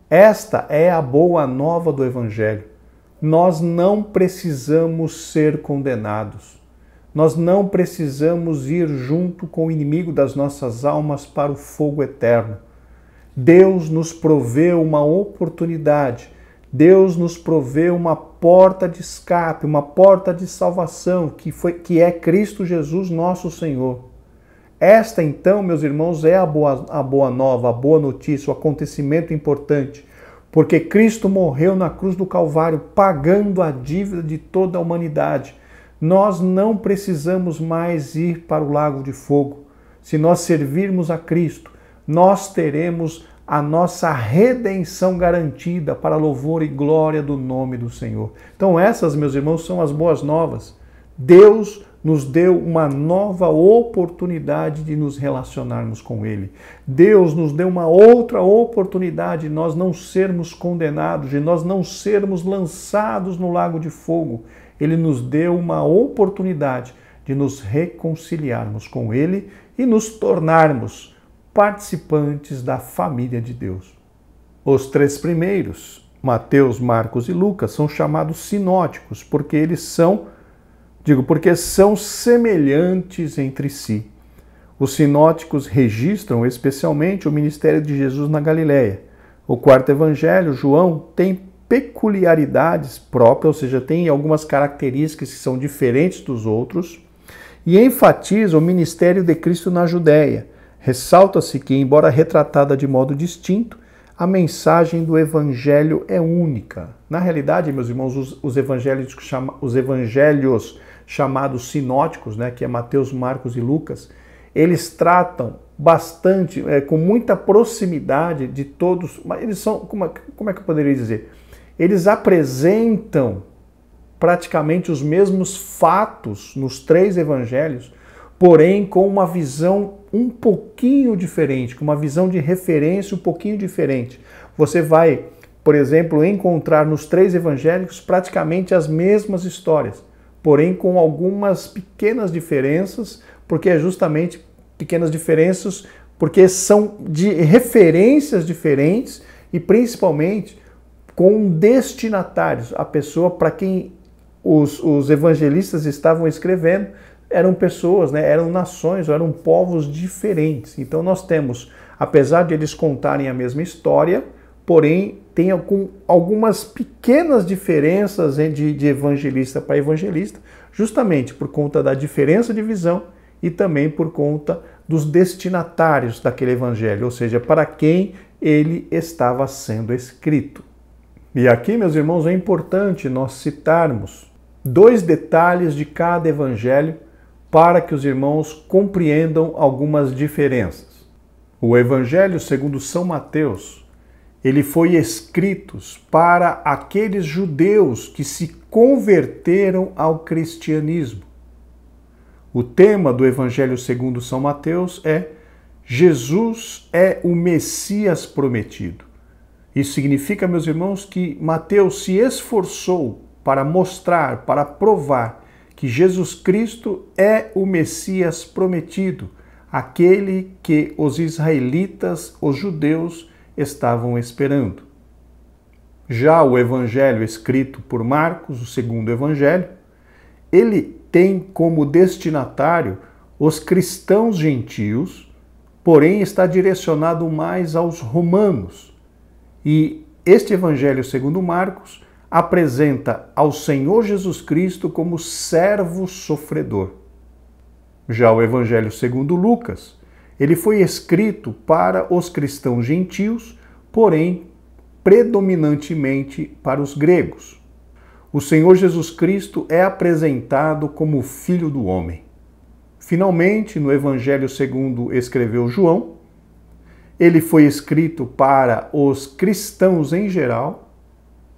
Esta é a boa nova do Evangelho. Nós não precisamos ser condenados. Nós não precisamos ir junto com o inimigo das nossas almas para o fogo eterno. Deus nos proveu uma oportunidade. Deus nos proveu uma porta de escape, uma porta de salvação, que é Cristo Jesus, nosso Senhor. Esta, então, meus irmãos, é a boa nova, a boa notícia, o acontecimento importante, porque Cristo morreu na cruz do Calvário, pagando a dívida de toda a humanidade. Nós não precisamos mais ir para o lago de fogo. Se nós servirmos a Cristo, nós teremos a nossa redenção garantida para louvor e glória do nome do Senhor. Então essas, meus irmãos, são as boas novas. Deus nos deu uma nova oportunidade de nos relacionarmos com Ele. Deus nos deu uma outra oportunidade de nós não sermos condenados, de nós não sermos lançados no lago de fogo. Ele nos deu uma oportunidade de nos reconciliarmos com Ele e nos tornarmos participantes da família de Deus. Os três primeiros, Mateus, Marcos e Lucas, são chamados sinóticos, porque são semelhantes entre si. Os sinóticos registram especialmente o ministério de Jesus na Galileia. O quarto evangelho, João, tem peculiaridades próprias, ou seja, tem algumas características que são diferentes dos outros, e enfatiza o ministério de Cristo na Judéia. Ressalta-se que, embora retratada de modo distinto, a mensagem do evangelho é única. Na realidade, meus irmãos, os evangelhos chamados sinóticos, que é Mateus, Marcos e Lucas, eles tratam bastante, com muita proximidade de todos, mas eles são, como é que eu poderia dizer? Eles apresentam praticamente os mesmos fatos nos três evangelhos, porém com uma visão um pouquinho diferente, com uma visão de referência um pouquinho diferente. Você vai, por exemplo, encontrar nos três evangelhos praticamente as mesmas histórias, porém com algumas pequenas diferenças, porque é justamente pequenas diferenças, porque são de referências diferentes e principalmente com destinatários. A pessoa para quem os evangelistas estavam escrevendo eram pessoas, eram nações, eram povos diferentes. Então nós temos, apesar de eles contarem a mesma história, porém tem algumas pequenas diferenças de evangelista para evangelista, justamente por conta da diferença de visão e também por conta dos destinatários daquele evangelho, ou seja, para quem ele estava sendo escrito. E aqui, meus irmãos, é importante nós citarmos 2 detalhes de cada evangelho para que os irmãos compreendam algumas diferenças. O Evangelho segundo São Mateus, ele foi escrito para aqueles judeus que se converteram ao cristianismo. O tema do Evangelho segundo São Mateus é Jesus é o Messias prometido. Isso significa, meus irmãos, que Mateus se esforçou para mostrar, para provar que Jesus Cristo é o Messias prometido, aquele que os israelitas, os judeus, estavam esperando. Já o evangelho escrito por Marcos, o segundo evangelho, ele tem como destinatário os cristãos gentios, porém está direcionado mais aos romanos. E este evangelho segundo Marcos apresenta ao Senhor Jesus Cristo como servo sofredor. Já o Evangelho segundo Lucas, ele foi escrito para os cristãos gentios, porém predominantemente para os gregos. o Senhor Jesus Cristo é apresentado como o Filho do Homem. Finalmente, no Evangelho segundo escreveu João, ele foi escrito para os cristãos em geral,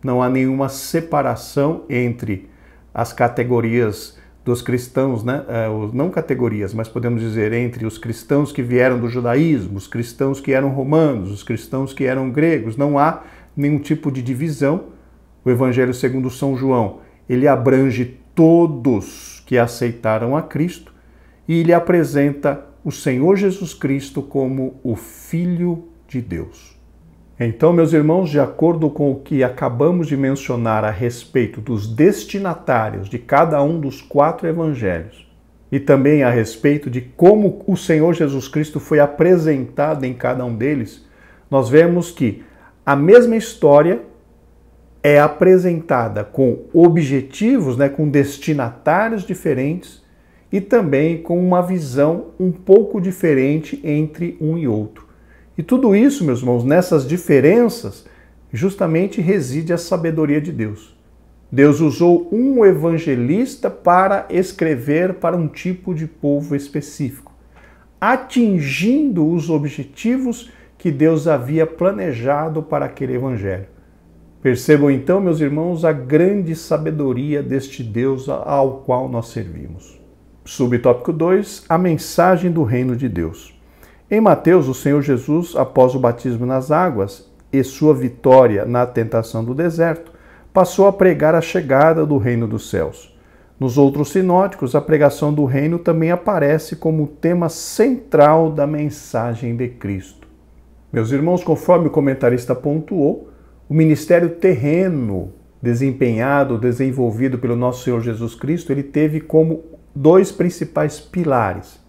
não há nenhuma separação entre as categorias dos cristãos, né? Não categorias, mas podemos dizer entre os cristãos que vieram do judaísmo, os cristãos que eram romanos, os cristãos que eram gregos, não há nenhum tipo de divisão. O Evangelho segundo São João, ele abrange todos que aceitaram a Cristo e ele apresenta o Senhor Jesus Cristo como o Filho de Deus. Então, meus irmãos, de acordo com o que acabamos de mencionar a respeito dos destinatários de cada um dos 4 evangelhos e também a respeito de como o Senhor Jesus Cristo foi apresentado em cada um deles, nós vemos que a mesma história é apresentada com objetivos, com destinatários diferentes e também com uma visão um pouco diferente entre um e outro. E tudo isso, meus irmãos, nessas diferenças, justamente reside a sabedoria de Deus. Deus usou um evangelista para escrever para um tipo de povo específico, atingindo os objetivos que Deus havia planejado para aquele evangelho. Percebam então, meus irmãos, a grande sabedoria deste Deus ao qual nós servimos. Subtópico 2, a mensagem do reino de Deus. Em Mateus, o Senhor Jesus, após o batismo nas águas e sua vitória na tentação do deserto, passou a pregar a chegada do reino dos céus. Nos outros sinóticos, a pregação do reino também aparece como tema central da mensagem de Cristo. Meus irmãos, conforme o comentarista pontuou, o ministério terreno desenvolvido pelo nosso Senhor Jesus Cristo, ele teve como 2 principais pilares: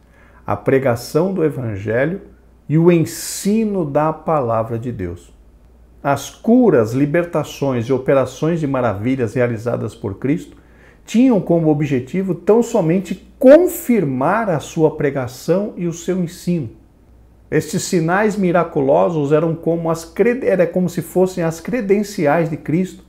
a pregação do Evangelho e o ensino da palavra de Deus. As curas, libertações e operações de maravilhas realizadas por Cristo tinham como objetivo tão somente confirmar a sua pregação e o seu ensino. Estes sinais miraculosos eram como se fossem as credenciais de Cristo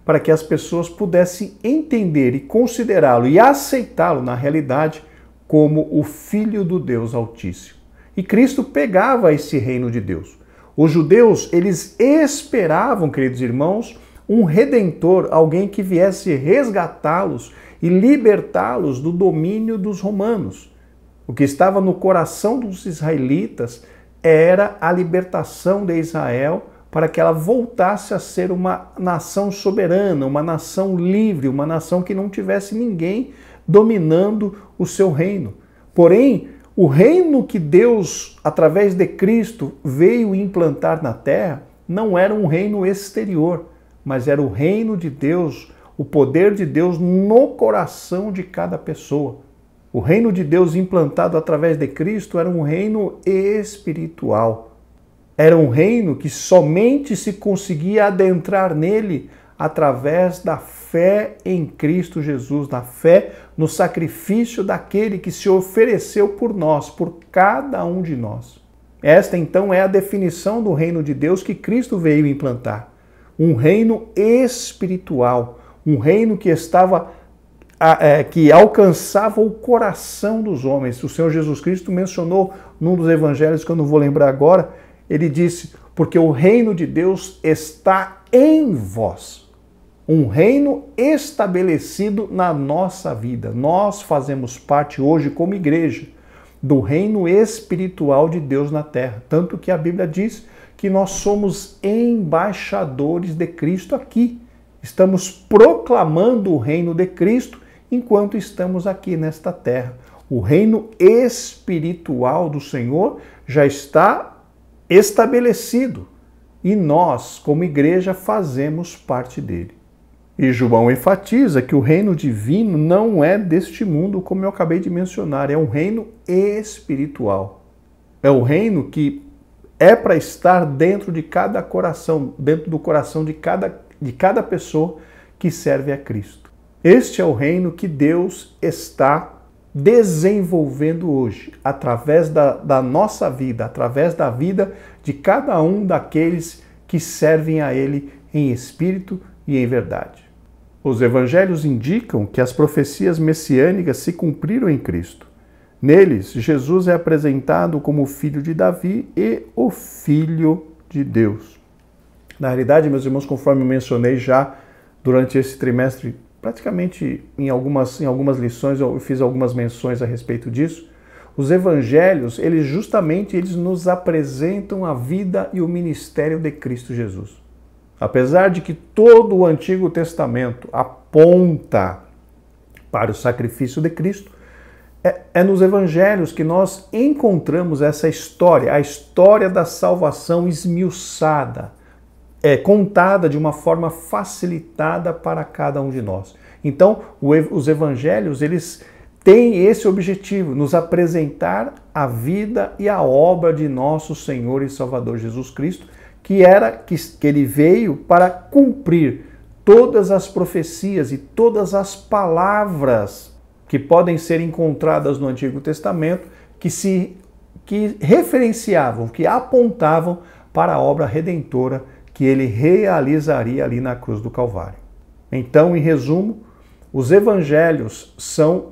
para que as pessoas pudessem entender e considerá-lo e aceitá-lo na realidade como o Filho do Deus Altíssimo. E Cristo pegava esse reino de Deus. Os judeus, eles esperavam, queridos irmãos, um redentor, alguém que viesse resgatá-los e libertá-los do domínio dos romanos. O que estava no coração dos israelitas era a libertação de Israel para que ela voltasse a ser uma nação soberana, uma nação livre, uma nação que não tivesse ninguém dominando o seu reino. Porém, o reino que Deus, através de Cristo, veio implantar na terra, não era um reino exterior, mas era o reino de Deus, o poder de Deus no coração de cada pessoa. O reino de Deus implantado através de Cristo era um reino espiritual. Era um reino que somente se conseguia adentrar nele através da fé em Cristo Jesus, da fé no sacrifício daquele que se ofereceu por nós, por cada um de nós. Esta, então, é a definição do reino de Deus que Cristo veio implantar. Um reino espiritual, um reino que que alcançava o coração dos homens. O Senhor Jesus Cristo mencionou num dos evangelhos, que eu não vou lembrar agora, ele disse, porque o reino de Deus está em vós. Um reino estabelecido na nossa vida. Nós fazemos parte hoje, como igreja, do reino espiritual de Deus na terra. Tanto que a Bíblia diz que nós somos embaixadores de Cristo aqui. Estamos proclamando o reino de Cristo enquanto estamos aqui nesta terra. O reino espiritual do Senhor já está estabelecido e nós, como igreja, fazemos parte dele. E João enfatiza que o reino divino não é deste mundo, como eu acabei de mencionar, é um reino espiritual. É o reino que é para estar dentro de cada coração, dentro do coração de cada pessoa que serve a Cristo. Este é o reino que Deus está desenvolvendo hoje, através da nossa vida, através da vida de cada um daqueles que servem a Ele em espírito e em verdade. Os evangelhos indicam que as profecias messiânicas se cumpriram em Cristo. Neles, Jesus é apresentado como o filho de Davi e o Filho de Deus. Na realidade, meus irmãos, conforme eu mencionei já durante esse trimestre, praticamente em algumas lições eu fiz algumas menções a respeito disso, os evangelhos, eles nos apresentam a vida e o ministério de Cristo Jesus. Apesar de que todo o Antigo Testamento aponta para o sacrifício de Cristo, é nos evangelhos que nós encontramos essa história, a história da salvação esmiuçada, contada de uma forma facilitada para cada um de nós. Então, os evangelhos, eles têm esse objetivo, nos apresentar a vida e a obra de nosso Senhor e Salvador Jesus Cristo, que ele veio para cumprir todas as profecias e todas as palavras que podem ser encontradas no Antigo Testamento, que referenciavam, que apontavam para a obra redentora que ele realizaria ali na cruz do Calvário. Então, em resumo, os evangelhos são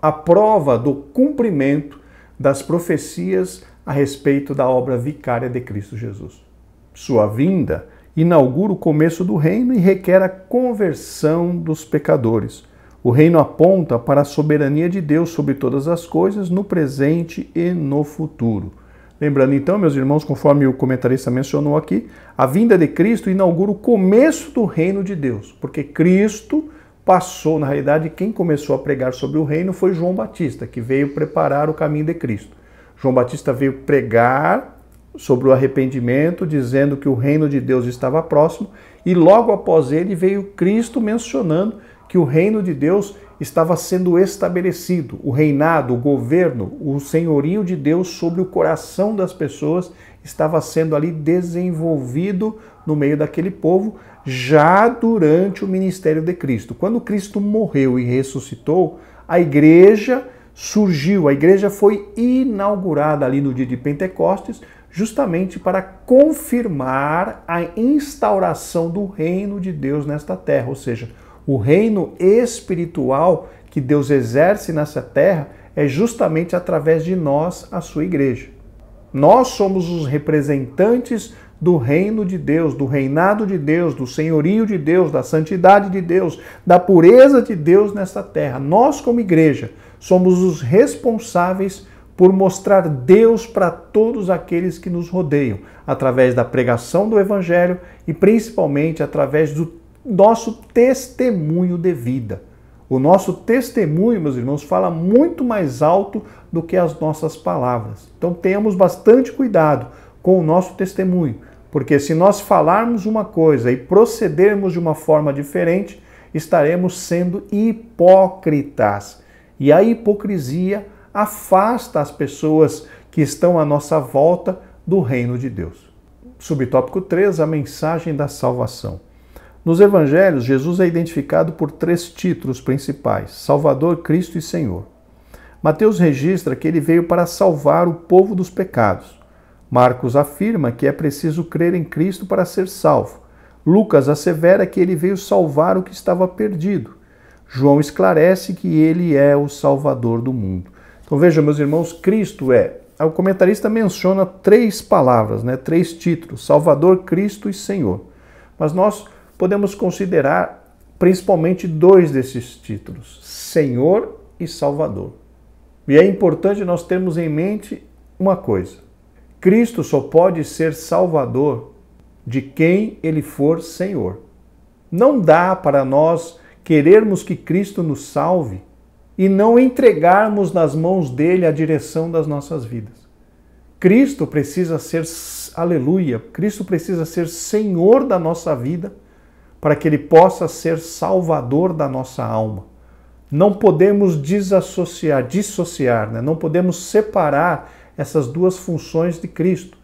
a prova do cumprimento das profecias a respeito da obra vicária de Cristo Jesus. Sua vinda inaugura o começo do reino e requer a conversão dos pecadores. O reino aponta para a soberania de Deus sobre todas as coisas, no presente e no futuro. Lembrando então, meus irmãos, conforme o comentarista mencionou aqui, a vinda de Cristo inaugura o começo do reino de Deus, porque Cristo passou, na realidade, quem começou a pregar sobre o reino foi João Batista, que veio preparar o caminho de Cristo. João Batista veio pregar sobre o arrependimento, dizendo que o reino de Deus estava próximo, e logo após ele veio Cristo mencionando que o reino de Deus estava sendo estabelecido, o reinado, o governo, o senhorio de Deus sobre o coração das pessoas estava sendo ali desenvolvido no meio daquele povo, já durante o ministério de Cristo. Quando Cristo morreu e ressuscitou, a igreja surgiu, a igreja foi inaugurada ali no dia de Pentecostes, justamente para confirmar a instauração do reino de Deus nesta terra, ou seja, o reino espiritual que Deus exerce nessa terra é justamente através de nós, a sua igreja. Nós somos os representantes do reino de Deus, do reinado de Deus, do senhorio de Deus, da santidade de Deus, da pureza de Deus nessa terra. Nós, como igreja, somos os responsáveis por mostrar Deus para todos aqueles que nos rodeiam, através da pregação do Evangelho e principalmente através do nosso testemunho de vida. O nosso testemunho, meus irmãos, fala muito mais alto do que as nossas palavras. Então tenhamos bastante cuidado com o nosso testemunho, porque se nós falarmos uma coisa e procedermos de uma forma diferente, estaremos sendo hipócritas. E a hipocrisia afasta as pessoas que estão à nossa volta do reino de Deus. Subtópico 3, a mensagem da salvação. Nos evangelhos, Jesus é identificado por 3 títulos principais: Salvador, Cristo e Senhor. Mateus registra que ele veio para salvar o povo dos pecados. Marcos afirma que é preciso crer em Cristo para ser salvo. Lucas assevera que ele veio salvar o que estava perdido. João esclarece que ele é o Salvador do mundo. Então vejam, meus irmãos, Cristo o comentarista menciona 3 palavras, 3 títulos: Salvador, Cristo e Senhor. Mas nós podemos considerar principalmente 2 desses títulos, Senhor e Salvador. E é importante nós termos em mente uma coisa: Cristo só pode ser Salvador de quem ele for Senhor. Não dá para nós querermos que Cristo nos salve e não entregarmos nas mãos dele a direção das nossas vidas. Cristo precisa ser, aleluia, Cristo precisa ser Senhor da nossa vida, para que ele possa ser salvador da nossa alma. Não podemos dissociar, não podemos separar essas 2 funções de Cristo.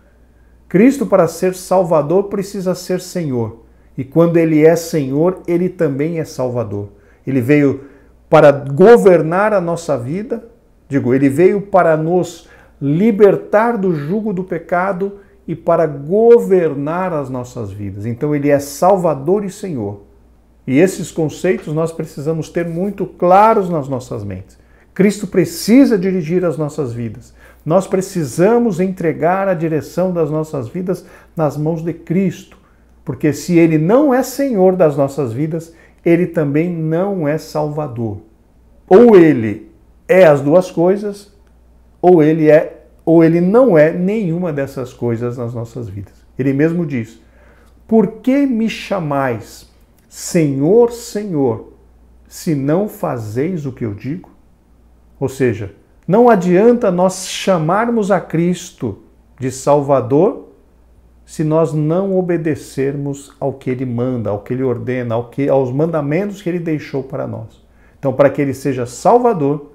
Cristo, para ser salvador, precisa ser Senhor. E quando ele é Senhor, ele também é salvador. Ele veio para governar a nossa vida, ele veio para nos libertar do jugo do pecado e para governar as nossas vidas. Então ele é Salvador e Senhor. E esses conceitos nós precisamos ter muito claros nas nossas mentes. Cristo precisa dirigir as nossas vidas. Nós precisamos entregar a direção das nossas vidas nas mãos de Cristo. Porque se Ele não é Senhor das nossas vidas, Ele também não é Salvador. Ou Ele é as duas coisas, ou Ele não é nenhuma dessas coisas nas nossas vidas. Ele mesmo diz: por que me chamais Senhor, Senhor, se não fazeis o que eu digo? Ou seja, não adianta nós chamarmos a Cristo de Salvador se nós não obedecermos ao que Ele manda, ao que Ele ordena, aos mandamentos que Ele deixou para nós. Então, para que Ele seja Salvador,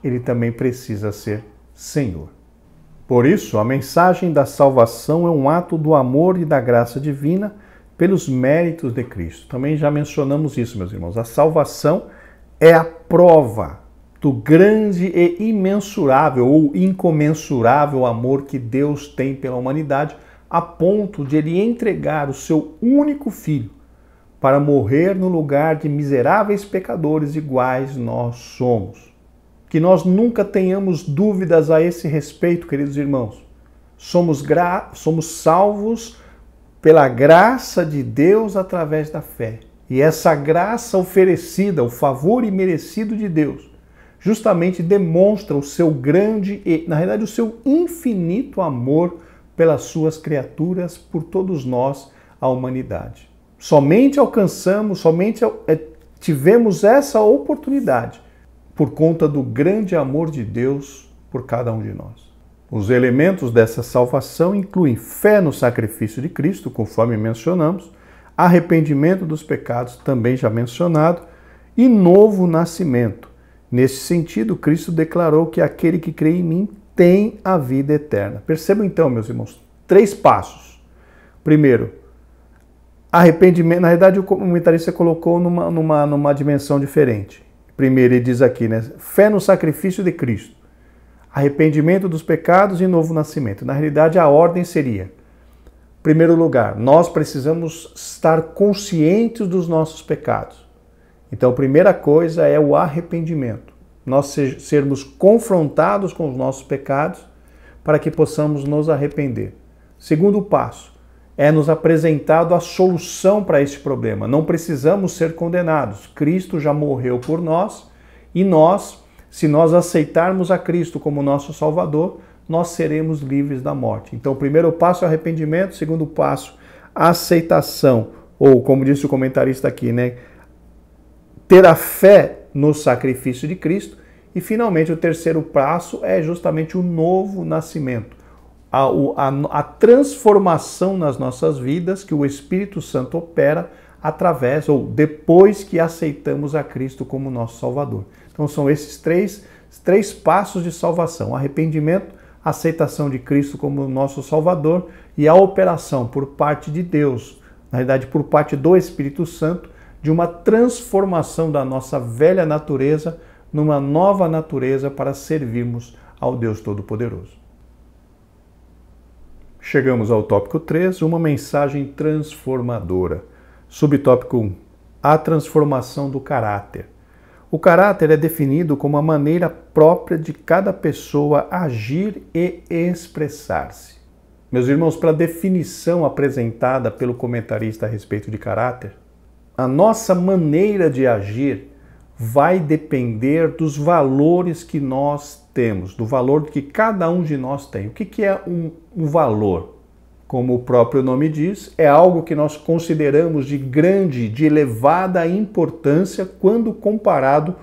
Ele também precisa ser Senhor. Por isso, a mensagem da salvação é um ato do amor e da graça divina pelos méritos de Cristo. Também já mencionamos isso, meus irmãos. A salvação é a prova do grande e imensurável ou incomensurável amor que Deus tem pela humanidade, a ponto de Ele entregar o seu único Filho para morrer no lugar de miseráveis pecadores iguais nós somos. Que nós nunca tenhamos dúvidas a esse respeito, queridos irmãos. Somos salvos pela graça de Deus através da fé. E essa graça oferecida, o favor imerecido de Deus, justamente demonstra o seu grande e, na realidade, o seu infinito amor pelas suas criaturas, por todos nós, a humanidade. Somente tivemos essa oportunidade por conta do grande amor de Deus por cada um de nós. Os elementos dessa salvação incluem fé no sacrifício de Cristo, conforme mencionamos, arrependimento dos pecados, também já mencionado, e novo nascimento. Nesse sentido, Cristo declarou que aquele que crê em mim tem a vida eterna. Percebam então, meus irmãos, 3 passos. Primeiro, arrependimento. Na verdade, o comentarista colocou numa dimensão diferente. Primeiro, ele diz aqui, né? Fé no sacrifício de Cristo, arrependimento dos pecados e novo nascimento. Na realidade, a ordem seria: em primeiro lugar, nós precisamos estar conscientes dos nossos pecados. Então, a primeira coisa é o arrependimento. Nós sermos confrontados com os nossos pecados para que possamos nos arrepender. Segundo passo, é nos apresentado a solução para este problema. Não precisamos ser condenados. Cristo já morreu por nós e nós, se nós aceitarmos a Cristo como nosso Salvador, nós seremos livres da morte. Então, o primeiro passo é o arrependimento, o segundo passo, a aceitação, ou como disse o comentarista aqui, né? Ter a fé no sacrifício de Cristo. E, finalmente, o terceiro passo é justamente o novo nascimento. A transformação nas nossas vidas que o Espírito Santo opera através ou depois que aceitamos a Cristo como nosso Salvador. Então são esses três passos de salvação: arrependimento, aceitação de Cristo como nosso Salvador e a operação por parte de Deus, na verdade por parte do Espírito Santo, de uma transformação da nossa velha natureza numa nova natureza para servirmos ao Deus Todo-Poderoso. Chegamos ao tópico 3, uma mensagem transformadora. Subtópico 1, a transformação do caráter. O caráter é definido como a maneira própria de cada pessoa agir e expressar-se. Meus irmãos, para a definição apresentada pelo comentarista a respeito de caráter, a nossa maneira de agir vai depender dos valores que nós temos, do valor que cada um de nós tem. O que é um valor? Como o próprio nome diz, é algo que nós consideramos de grande, de elevada importância quando comparado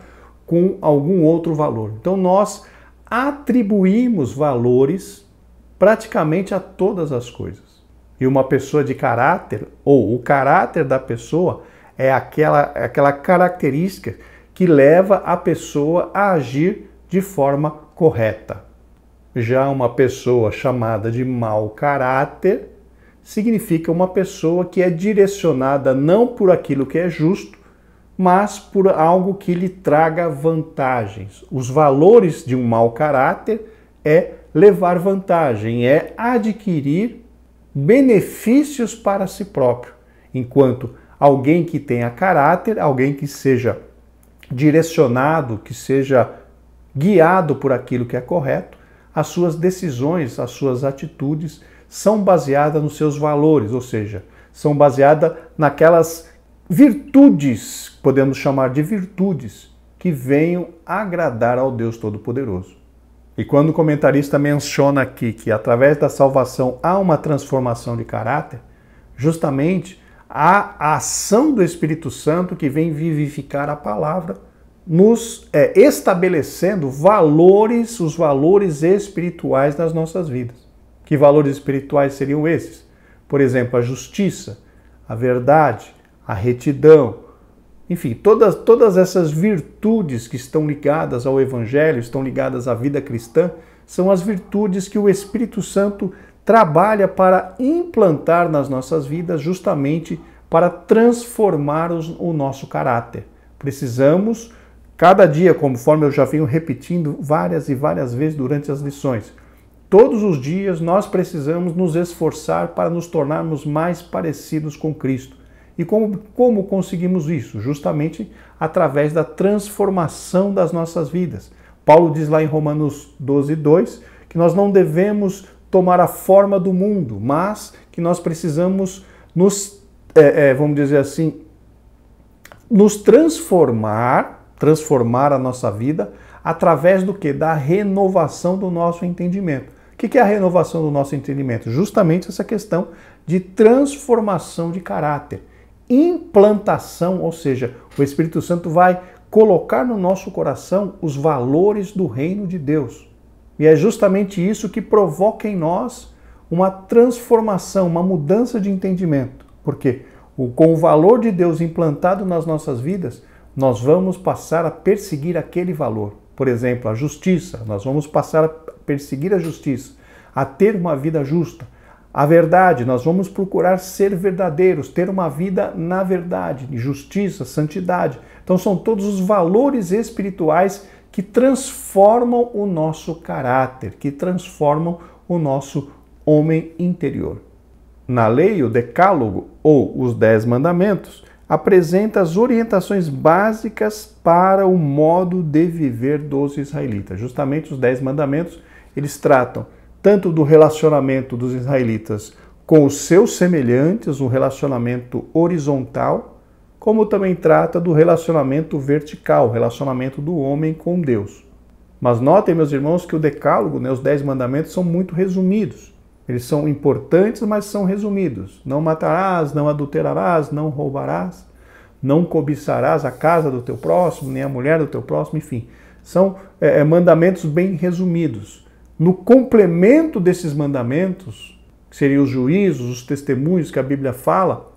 com algum outro valor. Então nós atribuímos valores praticamente a todas as coisas. E uma pessoa de caráter, ou o caráter da pessoa, é aquela característica que leva a pessoa a agir de forma correta. Já uma pessoa chamada de mau caráter significa uma pessoa que é direcionada não por aquilo que é justo, mas por algo que lhe traga vantagens. Os valores de um mau caráter é levar vantagem, é adquirir benefícios para si próprio, enquanto alguém que tenha caráter, alguém que seja direcionado, que seja guiado por aquilo que é correto. As suas decisões, as suas atitudes são baseadas nos seus valores, ou seja, são baseadas naquelas virtudes, podemos chamar de virtudes, que venham agradar ao Deus Todo-Poderoso. E quando o comentarista menciona aqui que através da salvação há uma transformação de caráter, justamente há a ação do Espírito Santo que vem vivificar a palavra, nos estabelecendo valores, os valores espirituais das nossas vidas. Que valores espirituais seriam esses? Por exemplo, a justiça, a verdade, a retidão, enfim, todas essas virtudes que estão ligadas ao Evangelho, estão ligadas à vida cristã, são as virtudes que o Espírito Santo trabalha para implantar nas nossas vidas, justamente para transformar o nosso caráter. Precisamos, cada dia, conforme eu já venho repetindo várias e várias vezes durante as lições, todos os dias nós precisamos nos esforçar para nos tornarmos mais parecidos com Cristo. E como conseguimos isso? Justamente através da transformação das nossas vidas. Paulo diz lá em Romanos 12:2 que nós não devemos tomar a forma do mundo, mas que nós precisamos vamos dizer assim, nos transformar a nossa vida através do quê? Da renovação do nosso entendimento. O que é a renovação do nosso entendimento? Justamente essa questão de transformação de caráter. Implantação, ou seja, o Espírito Santo vai colocar no nosso coração os valores do reino de Deus. E é justamente isso que provoca em nós uma transformação, uma mudança de entendimento. Porque com o valor de Deus implantado nas nossas vidas, nós vamos passar a perseguir aquele valor. Por exemplo, a justiça, nós vamos passar a perseguir a justiça, a ter uma vida justa. A verdade, nós vamos procurar ser verdadeiros, ter uma vida na verdade, justiça, santidade. Então são todos os valores espirituais que transformam o nosso caráter, que transformam o nosso homem interior. Na lei, o Decálogo, ou os 10 Mandamentos, apresenta as orientações básicas para o modo de viver dos israelitas. Justamente os 10 Mandamentos, eles tratam tanto do relacionamento dos israelitas com os seus semelhantes, um relacionamento horizontal, como também trata do relacionamento vertical, o relacionamento do homem com Deus. Mas notem, meus irmãos, que o Decálogo, os 10 Mandamentos, são muito resumidos. Eles são importantes, mas são resumidos. Não matarás, não adulterarás, não roubarás, não cobiçarás a casa do teu próximo, nem a mulher do teu próximo, enfim. São mandamentos bem resumidos. No complemento desses mandamentos, que seriam os juízos, os testemunhos que a Bíblia fala,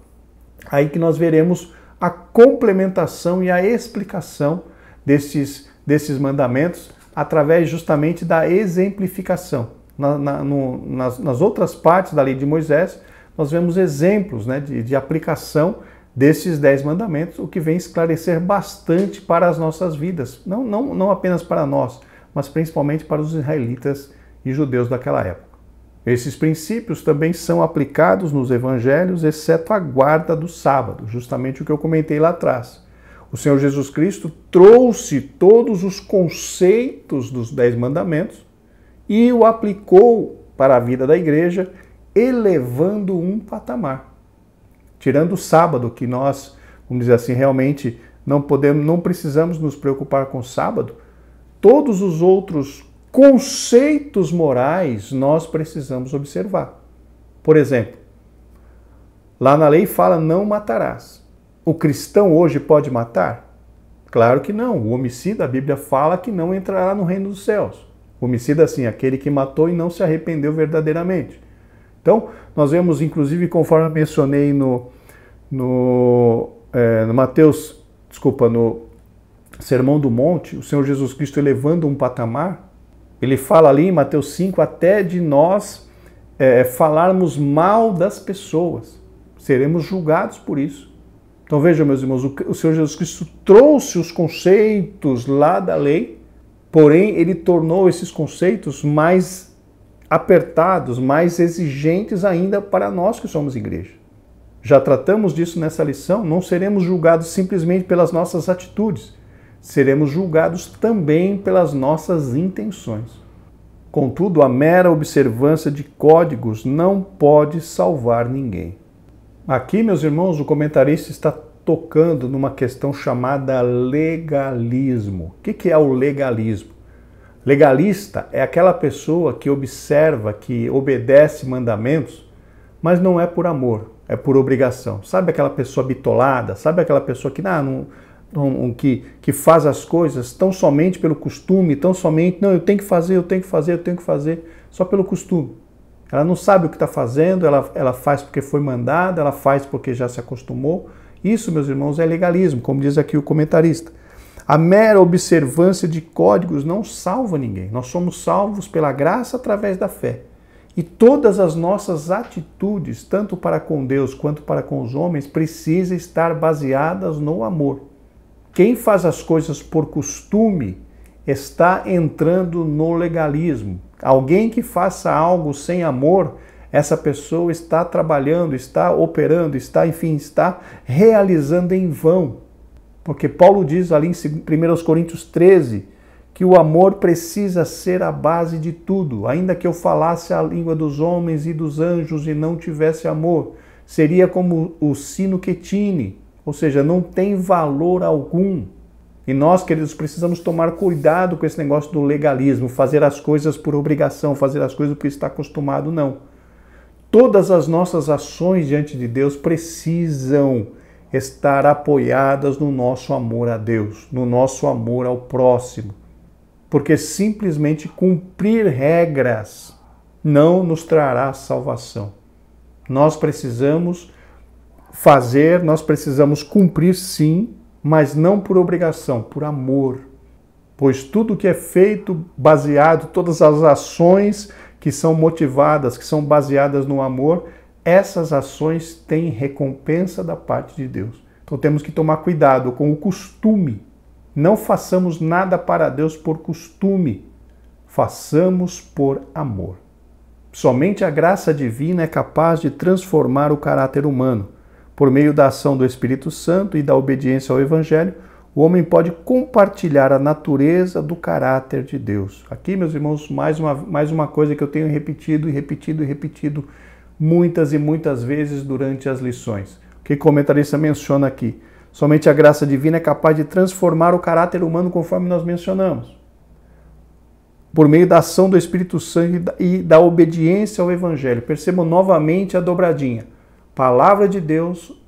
aí que nós veremos a complementação e a explicação desses mandamentos através justamente da exemplificação. Nas outras partes da lei de Moisés, nós vemos exemplos de aplicação desses 10 mandamentos, o que vem esclarecer bastante para as nossas vidas, não apenas para nós, mas principalmente para os israelitas e judeus daquela época. Esses princípios também são aplicados nos evangelhos, exceto a guarda do sábado, justamente o que eu comentei lá atrás. O Senhor Jesus Cristo trouxe todos os conceitos dos 10 mandamentos e o aplicou para a vida da igreja, elevando um patamar. Tirando o sábado, que nós, vamos dizer assim, realmente não precisamos nos preocupar com o sábado, todos os outros conceitos morais nós precisamos observar. Por exemplo, lá na lei fala não matarás. O cristão hoje pode matar? Claro que não. O homicida, a Bíblia fala que não entrará no reino dos céus. O homicida, assim, aquele que matou e não se arrependeu verdadeiramente. Então, nós vemos, inclusive, conforme eu mencionei no Sermão do Monte, o Senhor Jesus Cristo elevando um patamar, ele fala ali em Mateus 5 até de nós falarmos mal das pessoas. Seremos julgados por isso. Então vejam, meus irmãos, o Senhor Jesus Cristo trouxe os conceitos lá da lei, porém ele tornou esses conceitos mais apertados, mais exigentes ainda para nós que somos igreja. Já tratamos disso nessa lição, não seremos julgados simplesmente pelas nossas atitudes, seremos julgados também pelas nossas intenções. Contudo, a mera observância de códigos não pode salvar ninguém. Aqui, meus irmãos, o comentarista está tocando numa questão chamada legalismo. O que é o legalismo? Legalista é aquela pessoa que observa, que obedece mandamentos, mas não é por amor, é por obrigação. Sabe aquela pessoa bitolada? Sabe aquela pessoa que faz as coisas tão somente pelo costume, tão somente, não, eu tenho que fazer, só pelo costume. Ela não sabe o que está fazendo, ela faz porque foi mandada, ela faz porque já se acostumou. Isso, meus irmãos, é legalismo, como diz aqui o comentarista. A mera observância de códigos não salva ninguém. Nós somos salvos pela graça através da fé. E todas as nossas atitudes, tanto para com Deus quanto para com os homens, precisam estar baseadas no amor. Quem faz as coisas por costume está entrando no legalismo. Alguém que faça algo sem amor, essa pessoa está trabalhando, está operando, está realizando em vão. Porque Paulo diz ali em 1 Coríntios 13 que o amor precisa ser a base de tudo. Ainda que eu falasse a língua dos homens e dos anjos e não tivesse amor, seria como o sino que tine, ou seja, não tem valor algum. E nós, queridos, precisamos tomar cuidado com esse negócio do legalismo, fazer as coisas por obrigação, fazer as coisas porque está acostumado, não. Todas as nossas ações diante de Deus precisam estar apoiadas no nosso amor a Deus, no nosso amor ao próximo. Porque simplesmente cumprir regras não nos trará salvação. Nós precisamos cumprir sim, mas não por obrigação, por amor. Pois tudo que é feito baseado, todas as ações que são motivadas, que são baseadas no amor, essas ações têm recompensa da parte de Deus. Então temos que tomar cuidado com o costume. Não façamos nada para Deus por costume, façamos por amor. Somente a graça divina é capaz de transformar o caráter humano. Por meio da ação do Espírito Santo e da obediência ao Evangelho, o homem pode compartilhar a natureza do caráter de Deus. Aqui, meus irmãos, mais uma coisa que eu tenho repetido muitas e muitas vezes durante as lições. O que o comentarista menciona aqui? Somente a graça divina é capaz de transformar o caráter humano conforme nós mencionamos. Por meio da ação do Espírito Santo e da obediência ao Evangelho. Percebam novamente a dobradinha. Palavra de Deus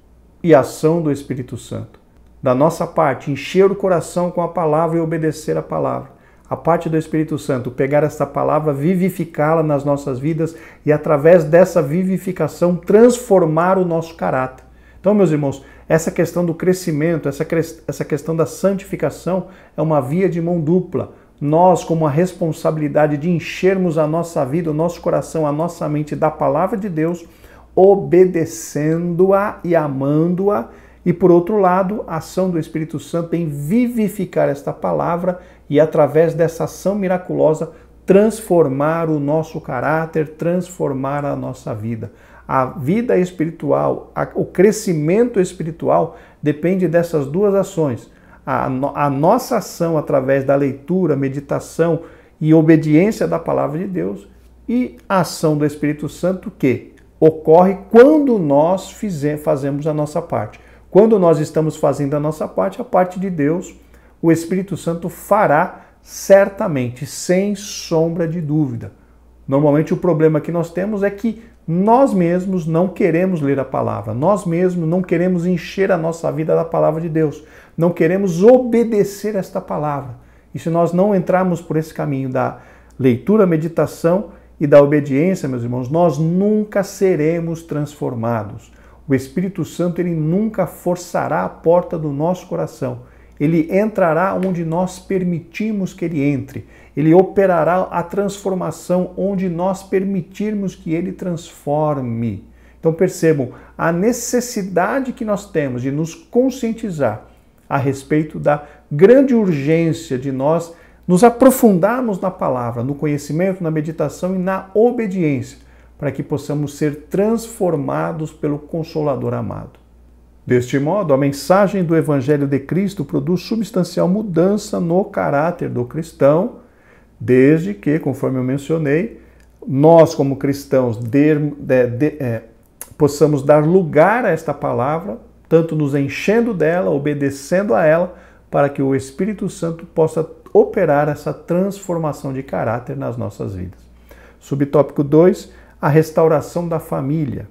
e ação do Espírito Santo. Da nossa parte, encher o coração com a palavra e obedecer a palavra. A parte do Espírito Santo, pegar essa palavra, vivificá-la nas nossas vidas e através dessa vivificação transformar o nosso caráter. Então, meus irmãos, essa questão do crescimento, essa questão da santificação é uma via de mão dupla. Nós, com a responsabilidade de enchermos a nossa vida, o nosso coração, a nossa mente da palavra de Deus, obedecendo-a e amando-a, e por outro lado, a ação do Espírito Santo em vivificar esta palavra e através dessa ação miraculosa transformar o nosso caráter, transformar a nossa vida. A vida espiritual, o crescimento espiritual depende dessas duas ações. A nossa ação através da leitura, meditação e obediência da palavra de Deus e a ação do Espírito Santo que ocorre quando nós fazemos a nossa parte. Quando nós estamos fazendo a nossa parte, a parte de Deus, o Espírito Santo fará certamente, sem sombra de dúvida. Normalmente o problema que nós temos é que nós mesmos não queremos ler a palavra, nós mesmos não queremos encher a nossa vida da palavra de Deus, não queremos obedecer esta palavra. E se nós não entrarmos por esse caminho da leitura, meditação e da obediência, meus irmãos, nós nunca seremos transformados. O Espírito Santo, ele nunca forçará a porta do nosso coração. Ele entrará onde nós permitimos que ele entre. Ele operará a transformação onde nós permitirmos que ele transforme. Então percebam a necessidade que nós temos de nos conscientizar a respeito da grande urgência de nós nos aprofundarmos na palavra, no conhecimento, na meditação e na obediência, para que possamos ser transformados pelo Consolador amado. Deste modo, a mensagem do Evangelho de Cristo produz substancial mudança no caráter do cristão, desde que, conforme eu mencionei, nós como cristãos possamos dar lugar a esta palavra, tanto nos enchendo dela, obedecendo a ela, para que o Espírito Santo possa operar essa transformação de caráter nas nossas vidas. Subtópico 2, a restauração da família.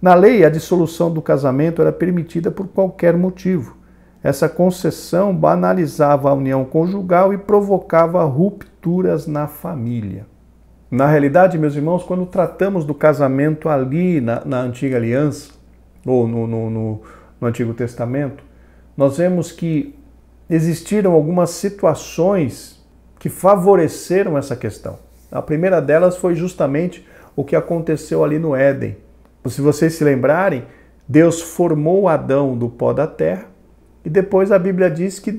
Na lei, a dissolução do casamento era permitida por qualquer motivo. Essa concessão banalizava a união conjugal e provocava rupturas na família. Na realidade, meus irmãos, quando tratamos do casamento ali na Antiga Aliança, ou no Antigo Testamento, nós vemos que existiram algumas situações que favoreceram essa questão. A primeira delas foi justamente o que aconteceu ali no Éden. Se vocês se lembrarem, Deus formou Adão do pó da terra e depois a Bíblia diz que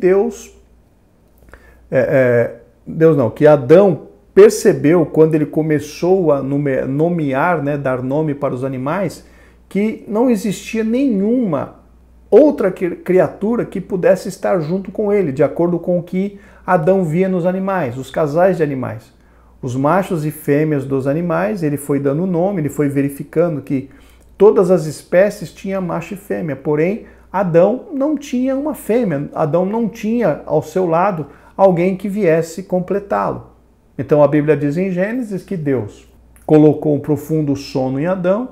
que Adão percebeu quando ele começou a nomear, dar nome para os animais, que não existia nenhuma outra criatura que pudesse estar junto com ele, de acordo com o que Adão via nos animais, os casais de animais. Os machos e fêmeas dos animais, ele foi dando nome, ele foi verificando que todas as espécies tinham macho e fêmea, porém Adão não tinha uma fêmea, Adão não tinha ao seu lado alguém que viesse completá-lo. Então a Bíblia diz em Gênesis que Deus colocou um profundo sono em Adão,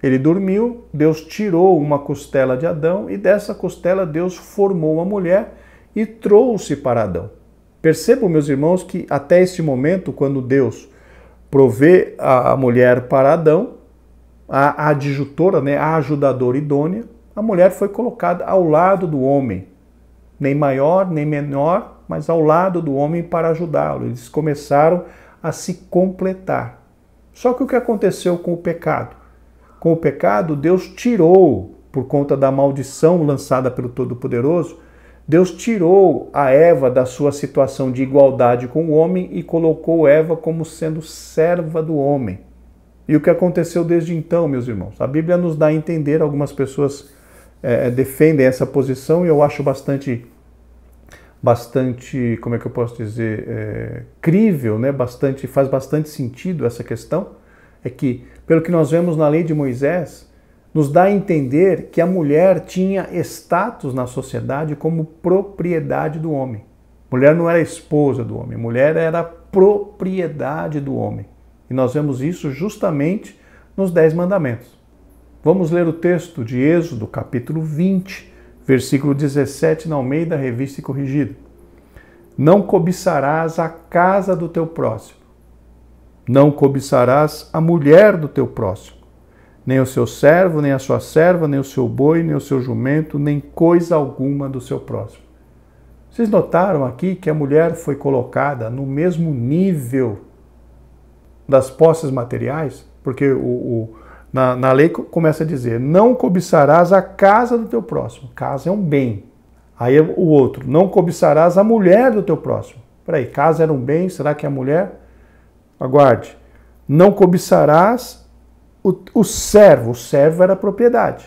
ele dormiu, Deus tirou uma costela de Adão e dessa costela Deus formou uma mulher e trouxe para Adão. Percebam, meus irmãos, que até este momento, quando Deus provê a mulher para Adão, a adjutora, a ajudadora idônea, a mulher foi colocada ao lado do homem, nem maior nem menor, mas ao lado do homem para ajudá-lo. Eles começaram a se completar. Só que o que aconteceu com o pecado? Com o pecado, Deus tirou, por conta da maldição lançada pelo Todo-Poderoso, Deus tirou a Eva da sua situação de igualdade com o homem e colocou Eva como sendo serva do homem. E o que aconteceu desde então, meus irmãos? A Bíblia nos dá a entender, algumas pessoas defendem essa posição e eu acho bastante, como é que eu posso dizer, crível, faz bastante sentido essa questão, é que, pelo que nós vemos na lei de Moisés, nos dá a entender que a mulher tinha status na sociedade como propriedade do homem. Mulher não era esposa do homem, mulher era propriedade do homem. E nós vemos isso justamente nos 10 mandamentos. Vamos ler o texto de Êxodo, capítulo 20, versículo 17, na Almeida, Revista e Corrigida. Não cobiçarás a casa do teu próximo. Não cobiçarás a mulher do teu próximo. Nem o seu servo, nem a sua serva, nem o seu boi, nem o seu jumento, nem coisa alguma do seu próximo. Vocês notaram aqui que a mulher foi colocada no mesmo nível das posses materiais? Porque na lei começa a dizer, não cobiçarás a casa do teu próximo. Casa é um bem. Aí o outro, não cobiçarás a mulher do teu próximo. Peraí, casa era um bem, será que é a mulher? Aguarde. Não cobiçarás o servo era propriedade.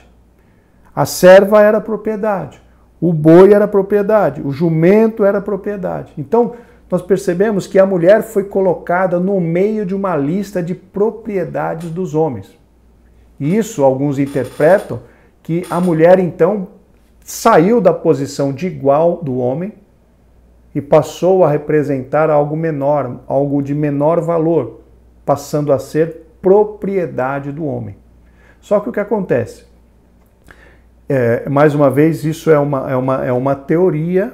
A serva era propriedade. O boi era propriedade. O jumento era propriedade. Então, nós percebemos que a mulher foi colocada no meio de uma lista de propriedades dos homens. E isso, alguns interpretam que a mulher, então, saiu da posição de igual do homem e passou a representar algo menor, algo de menor valor, passando a ser propriedade do homem. Só que o que acontece? Mais uma vez, isso é uma teoria.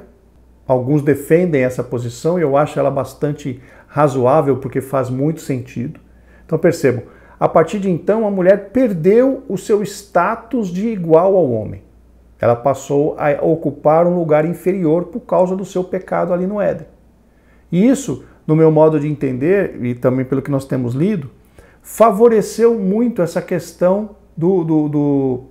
Alguns defendem essa posição e eu acho ela bastante razoável porque faz muito sentido. Então percebam, a partir de então a mulher perdeu o seu status de igual ao homem. Ela passou a ocupar um lugar inferior por causa do seu pecado ali no Éden. E isso, no meu modo de entender, e também pelo que nós temos lido, favoreceu muito essa questão do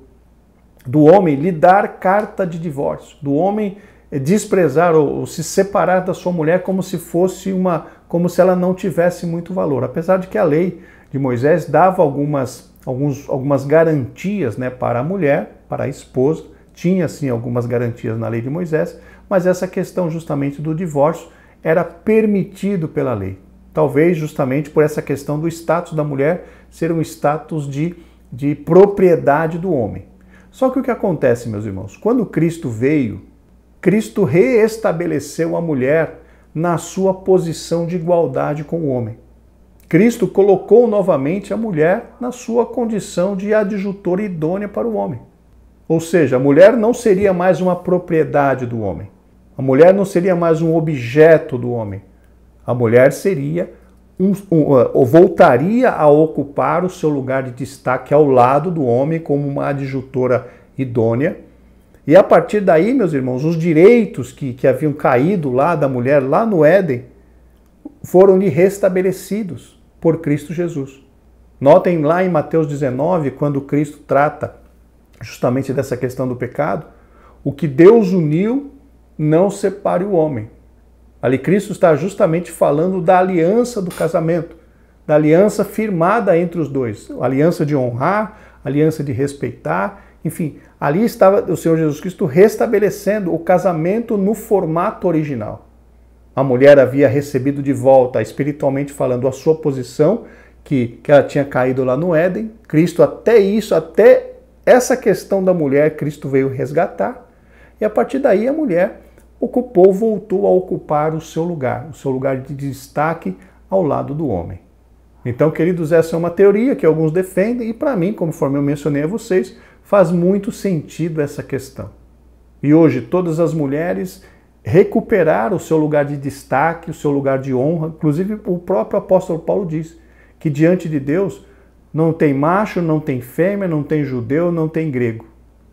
homem lhe dar carta de divórcio, do homem desprezar ou se separar da sua mulher como se ela não tivesse muito valor. Apesar de que a lei de Moisés dava algumas garantias, né, para a mulher, para a esposa. Tinha sim algumas garantias na lei de Moisés, mas essa questão justamente do divórcio era permitido pela lei. Talvez justamente por essa questão do status da mulher ser um status de propriedade do homem. Só que o que acontece, meus irmãos? Quando Cristo veio, Cristo reestabeleceu a mulher na sua posição de igualdade com o homem. Cristo colocou novamente a mulher na sua condição de adjutora idônea para o homem. Ou seja, a mulher não seria mais uma propriedade do homem. A mulher não seria mais um objeto do homem. A mulher seria voltaria a ocupar o seu lugar de destaque ao lado do homem como uma adjutora idônea. E a partir daí, meus irmãos, os direitos que haviam caído lá da mulher, lá no Éden, foram-lhe restabelecidos por Cristo Jesus. Notem lá em Mateus 19, quando Cristo trata justamente dessa questão do pecado, o que Deus uniu, não separe o homem. Ali Cristo está justamente falando da aliança do casamento, da aliança firmada entre os dois, a aliança de honrar, a aliança de respeitar, enfim, ali estava o Senhor Jesus Cristo restabelecendo o casamento no formato original. A mulher havia recebido de volta, espiritualmente falando, a sua posição, que ela tinha caído lá no Éden. Cristo até essa questão da mulher, Cristo veio resgatar, e a partir daí a mulher voltou a ocupar o seu lugar de destaque ao lado do homem. Então, queridos, essa é uma teoria que alguns defendem e para mim, conforme eu mencionei a vocês, faz muito sentido essa questão. E hoje todas as mulheres recuperaram o seu lugar de destaque, o seu lugar de honra. Inclusive o próprio apóstolo Paulo diz que diante de Deus não tem macho, não tem fêmea, não tem judeu, não tem grego.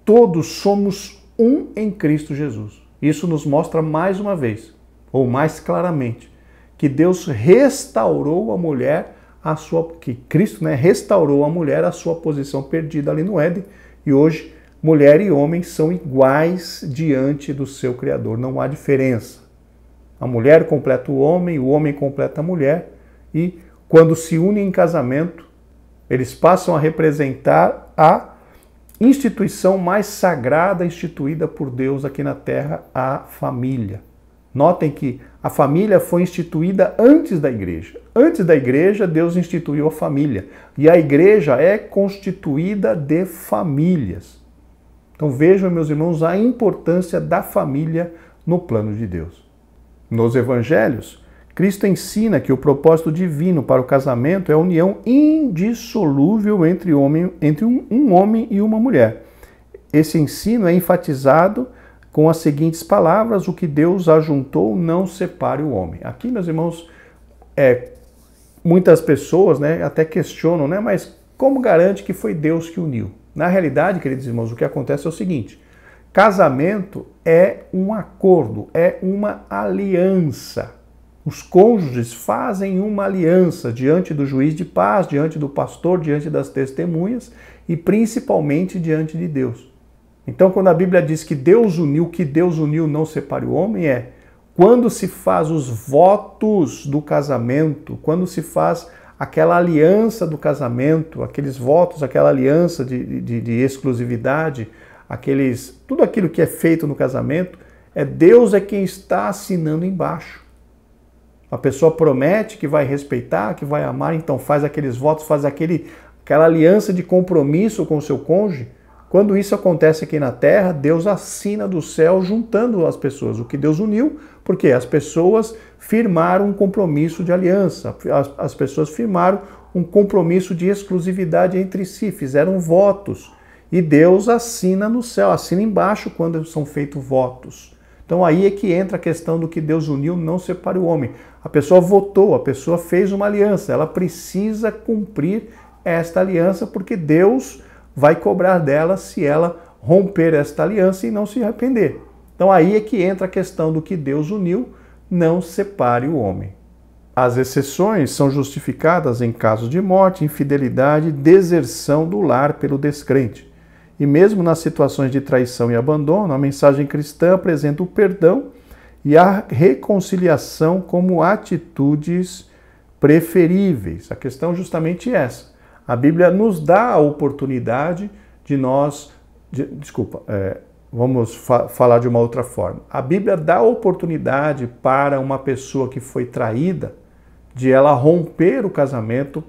Todos somos um em Cristo Jesus. Isso nos mostra mais uma vez, ou mais claramente, que Deus restaurou a mulher, que Cristo, né, restaurou a mulher à sua posição perdida ali no Éden, e hoje mulher e homem são iguais diante do seu Criador, não há diferença. A mulher completa o homem completa a mulher, e quando se unem em casamento, eles passam a representar a instituição mais sagrada instituída por Deus aqui na Terra, a família. Notem que a família foi instituída antes da igreja. Antes da igreja, Deus instituiu a família. E a igreja é constituída de famílias. Então vejam, meus irmãos, a importância da família no plano de Deus. Nos evangelhos, Cristo ensina que o propósito divino para o casamento é a união indissolúvel entre um homem e uma mulher. Esse ensino é enfatizado com as seguintes palavras: o que Deus ajuntou, não separe o homem. Aqui, meus irmãos, muitas pessoas, né, até questionam, né, mas como garante que foi Deus que uniu? Na realidade, queridos irmãos, o que acontece é o seguinte: casamento é um acordo, é uma aliança. Os cônjuges fazem uma aliança diante do juiz de paz, diante do pastor, diante das testemunhas e principalmente diante de Deus. Então, quando a Bíblia diz que Deus uniu, não separe o homem, quando se faz os votos do casamento, quando se faz aquela aliança do casamento, aqueles votos, aquela aliança de exclusividade, tudo aquilo que é feito no casamento, Deus é quem está assinando embaixo. A pessoa promete que vai respeitar, que vai amar, então faz aqueles votos, faz aquela aliança de compromisso com o seu cônjuge. Quando isso acontece aqui na terra, Deus assina do céu juntando as pessoas. O que Deus uniu, porque as pessoas firmaram um compromisso de aliança, as pessoas firmaram um compromisso de exclusividade entre si, fizeram votos. E Deus assina no céu, assina embaixo quando são feitos votos. Então aí é que entra a questão do que Deus uniu, não separe o homem. A pessoa votou, a pessoa fez uma aliança, ela precisa cumprir esta aliança porque Deus vai cobrar dela se ela romper esta aliança e não se arrepender. Então aí é que entra a questão do que Deus uniu, não separe o homem. As exceções são justificadas em casos de morte, infidelidade, deserção do lar pelo descrente. E mesmo nas situações de traição e abandono, a mensagem cristã apresenta o perdão e a reconciliação como atitudes preferíveis. A questão é justamente essa. A Bíblia nos dá a oportunidade de nós... vamos falar de uma outra forma. A Bíblia dá a oportunidade para uma pessoa que foi traída de ela romper o casamento,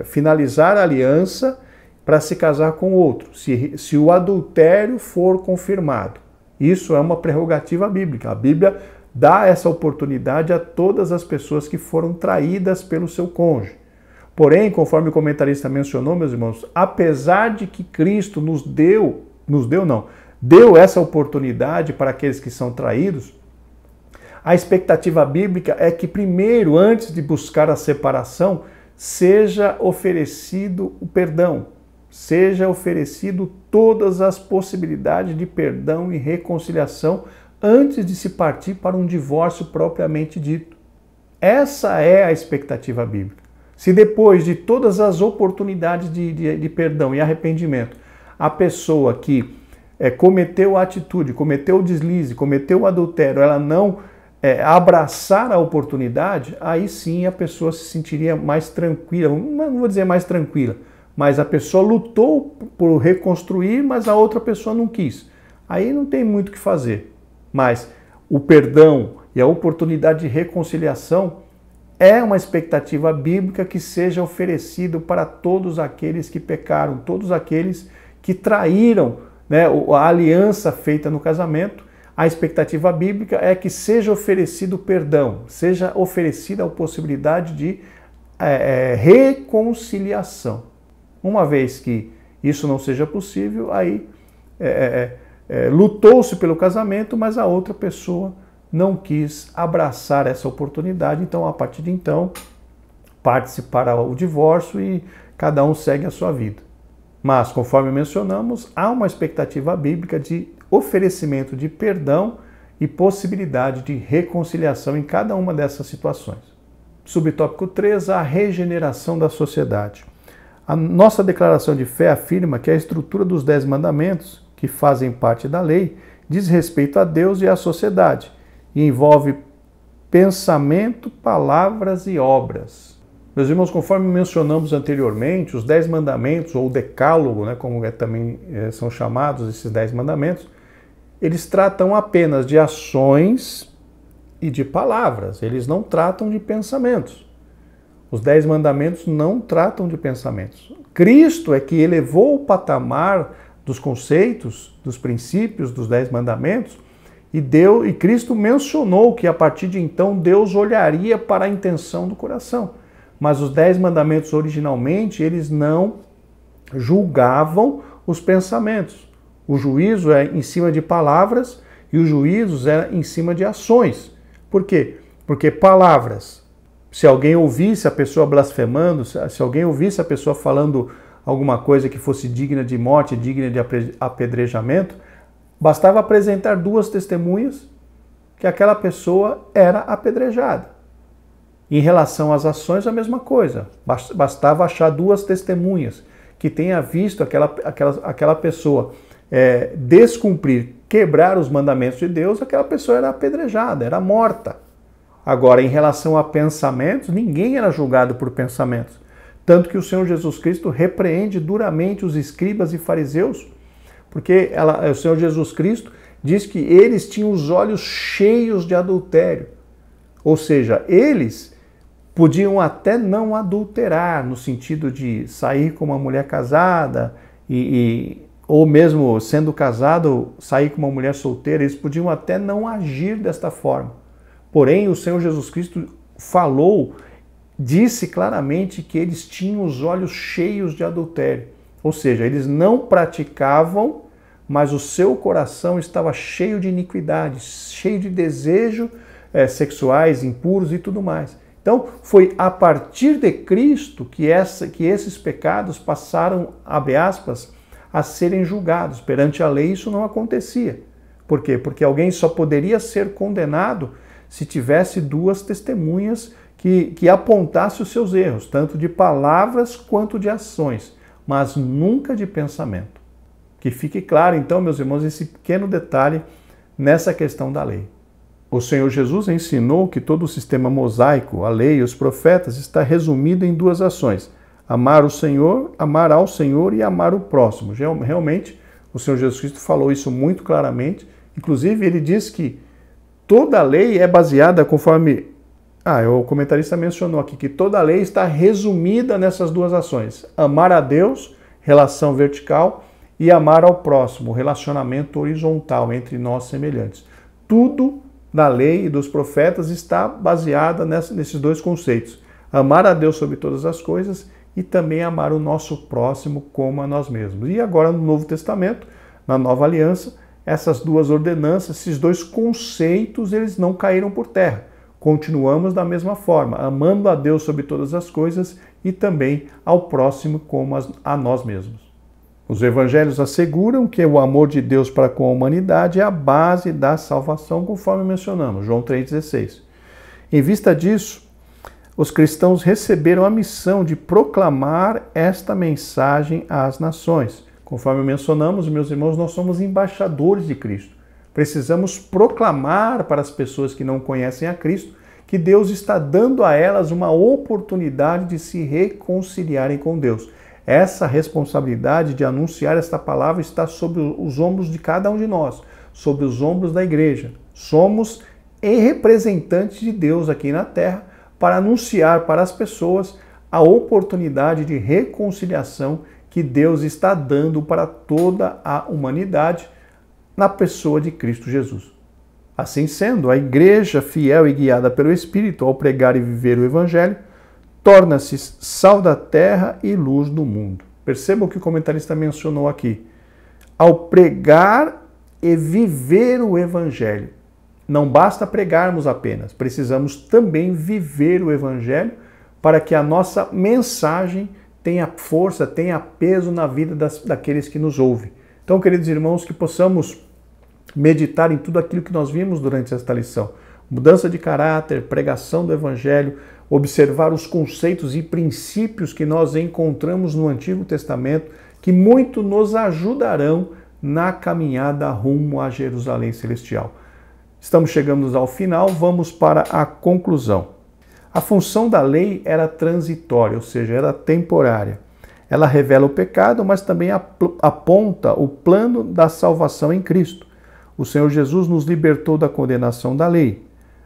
finalizar a aliança para se casar com outro, se o adultério for confirmado. Isso é uma prerrogativa bíblica. A Bíblia dá essa oportunidade a todas as pessoas que foram traídas pelo seu cônjuge. Porém, conforme o comentarista mencionou, meus irmãos, apesar de que Cristo deu essa oportunidade para aqueles que são traídos, a expectativa bíblica é que primeiro, antes de buscar a separação, seja oferecido o perdão, seja oferecido todas as possibilidades de perdão e reconciliação antes de se partir para um divórcio propriamente dito. Essa é a expectativa bíblica. Se depois de todas as oportunidades de perdão e arrependimento, a pessoa que cometeu a atitude, cometeu o deslize, cometeu o adultério, ela não abraçar a oportunidade, aí sim a pessoa se sentiria mais tranquila, não vou dizer mais tranquila, mas a pessoa lutou por reconstruir, mas a outra pessoa não quis. Aí não tem muito o que fazer. Mas o perdão e a oportunidade de reconciliação é uma expectativa bíblica que seja oferecido para todos aqueles que pecaram, todos aqueles que traíram, né, a aliança feita no casamento. A expectativa bíblica é que seja oferecido perdão, seja oferecida a possibilidade de reconciliação. Uma vez que isso não seja possível, aí lutou-se pelo casamento, mas a outra pessoa não quis abraçar essa oportunidade, então a partir de então parte-se para o divórcio e cada um segue a sua vida. Mas, conforme mencionamos, há uma expectativa bíblica de oferecimento de perdão e possibilidade de reconciliação em cada uma dessas situações. Subtópico 3, a regeneração da sociedade. A nossa declaração de fé afirma que a estrutura dos 10 mandamentos, que fazem parte da lei, diz respeito a Deus e à sociedade, e envolve pensamento, palavras e obras. Meus irmãos, conforme mencionamos anteriormente, os 10 mandamentos, ou o decálogo, né, como também são chamados esses 10 mandamentos, eles tratam apenas de ações e de palavras, eles não tratam de pensamentos. Os 10 mandamentos não tratam de pensamentos. Cristo é que elevou o patamar dos conceitos, dos princípios dos 10 mandamentos, e Cristo mencionou que a partir de então Deus olharia para a intenção do coração. Mas os 10 mandamentos originalmente, eles não julgavam os pensamentos. O juízo é em cima de palavras e os juízos é em cima de ações. Por quê? Porque palavras, se alguém ouvisse a pessoa blasfemando, se alguém ouvisse a pessoa falando alguma coisa que fosse digna de morte, digna de apedrejamento, bastava apresentar 2 testemunhas que aquela pessoa era apedrejada. Em relação às ações, a mesma coisa. Bastava achar 2 testemunhas que tenha visto aquela pessoa descumprir, quebrar os mandamentos de Deus, aquela pessoa era apedrejada, era morta. Agora, em relação a pensamentos, ninguém era julgado por pensamentos. Tanto que o Senhor Jesus Cristo repreende duramente os escribas e fariseus, porque o Senhor Jesus Cristo diz que eles tinham os olhos cheios de adultério. Ou seja, eles podiam até não adulterar, no sentido de sair com uma mulher casada, ou mesmo sendo casado, sair com uma mulher solteira, eles podiam até não agir desta forma. Porém, o Senhor Jesus Cristo disse claramente que eles tinham os olhos cheios de adultério. Ou seja, eles não praticavam, mas o seu coração estava cheio de iniquidade, cheio de desejos sexuais, impuros e tudo mais. Então, foi a partir de Cristo que esses pecados passaram, abre aspas, a serem julgados. Perante a lei isso não acontecia. Por quê? Porque alguém só poderia ser condenado se tivesse 2 testemunhas que apontassem os seus erros, tanto de palavras quanto de ações, mas nunca de pensamento. Que fique claro, então, meus irmãos, esse pequeno detalhe nessa questão da lei. O Senhor Jesus ensinou que todo o sistema mosaico, a lei e os profetas, está resumido em duas ações: amar o Senhor, amar ao Senhor e amar o próximo. Realmente, o Senhor Jesus Cristo falou isso muito claramente. Inclusive, ele diz que toda a lei é baseada conforme... o comentarista mencionou aqui que toda a lei está resumida nessas duas ações: amar a Deus, relação vertical, e amar ao próximo, relacionamento horizontal entre nós semelhantes. Tudo da lei e dos profetas está baseada nesses dois conceitos: amar a Deus sobre todas as coisas e também amar o nosso próximo como a nós mesmos. E agora no Novo Testamento, na Nova Aliança, essas duas ordenanças, esses dois conceitos, eles não caíram por terra. Continuamos da mesma forma, amando a Deus sobre todas as coisas e também ao próximo como a nós mesmos. Os evangelhos asseguram que o amor de Deus para com a humanidade é a base da salvação, conforme mencionamos, João 3,16. Em vista disso, os cristãos receberam a missão de proclamar esta mensagem às nações. Conforme mencionamos, meus irmãos, nós somos embaixadores de Cristo. Precisamos proclamar para as pessoas que não conhecem a Cristo que Deus está dando a elas uma oportunidade de se reconciliarem com Deus. Essa responsabilidade de anunciar esta palavra está sobre os ombros de cada um de nós, sobre os ombros da igreja. Somos representantes de Deus aqui na terra para anunciar para as pessoas a oportunidade de reconciliação que Deus está dando para toda a humanidade na pessoa de Cristo Jesus. Assim sendo, a igreja, fiel e guiada pelo Espírito ao pregar e viver o Evangelho, torna-se sal da terra e luz do mundo. Perceba o que o comentarista mencionou aqui. Ao pregar e viver o Evangelho. Não basta pregarmos apenas, precisamos também viver o Evangelho para que a nossa mensagem tenha força, tenha peso na vida daqueles que nos ouvem. Então, queridos irmãos, que possamos meditar em tudo aquilo que nós vimos durante esta lição. Mudança de caráter, pregação do Evangelho, observar os conceitos e princípios que nós encontramos no Antigo Testamento, que muito nos ajudarão na caminhada rumo a Jerusalém Celestial. Estamos chegando ao final, vamos para a conclusão. A função da lei era transitória, ou seja, era temporária. Ela revela o pecado, mas também aponta o plano da salvação em Cristo. O Senhor Jesus nos libertou da condenação da lei.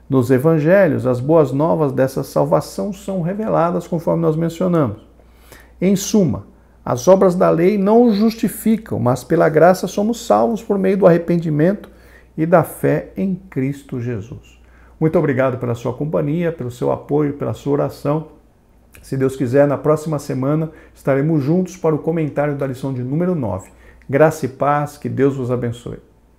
Nos evangelhos, as boas novas dessa salvação são reveladas conforme nós mencionamos. Em suma, as obras da lei não os justificam, mas pela graça somos salvos por meio do arrependimento e da fé em Cristo Jesus. Muito obrigado pela sua companhia, pelo seu apoio, pela sua oração. Se Deus quiser, na próxima semana estaremos juntos para o comentário da lição de número 9. Graça e paz, que Deus vos abençoe.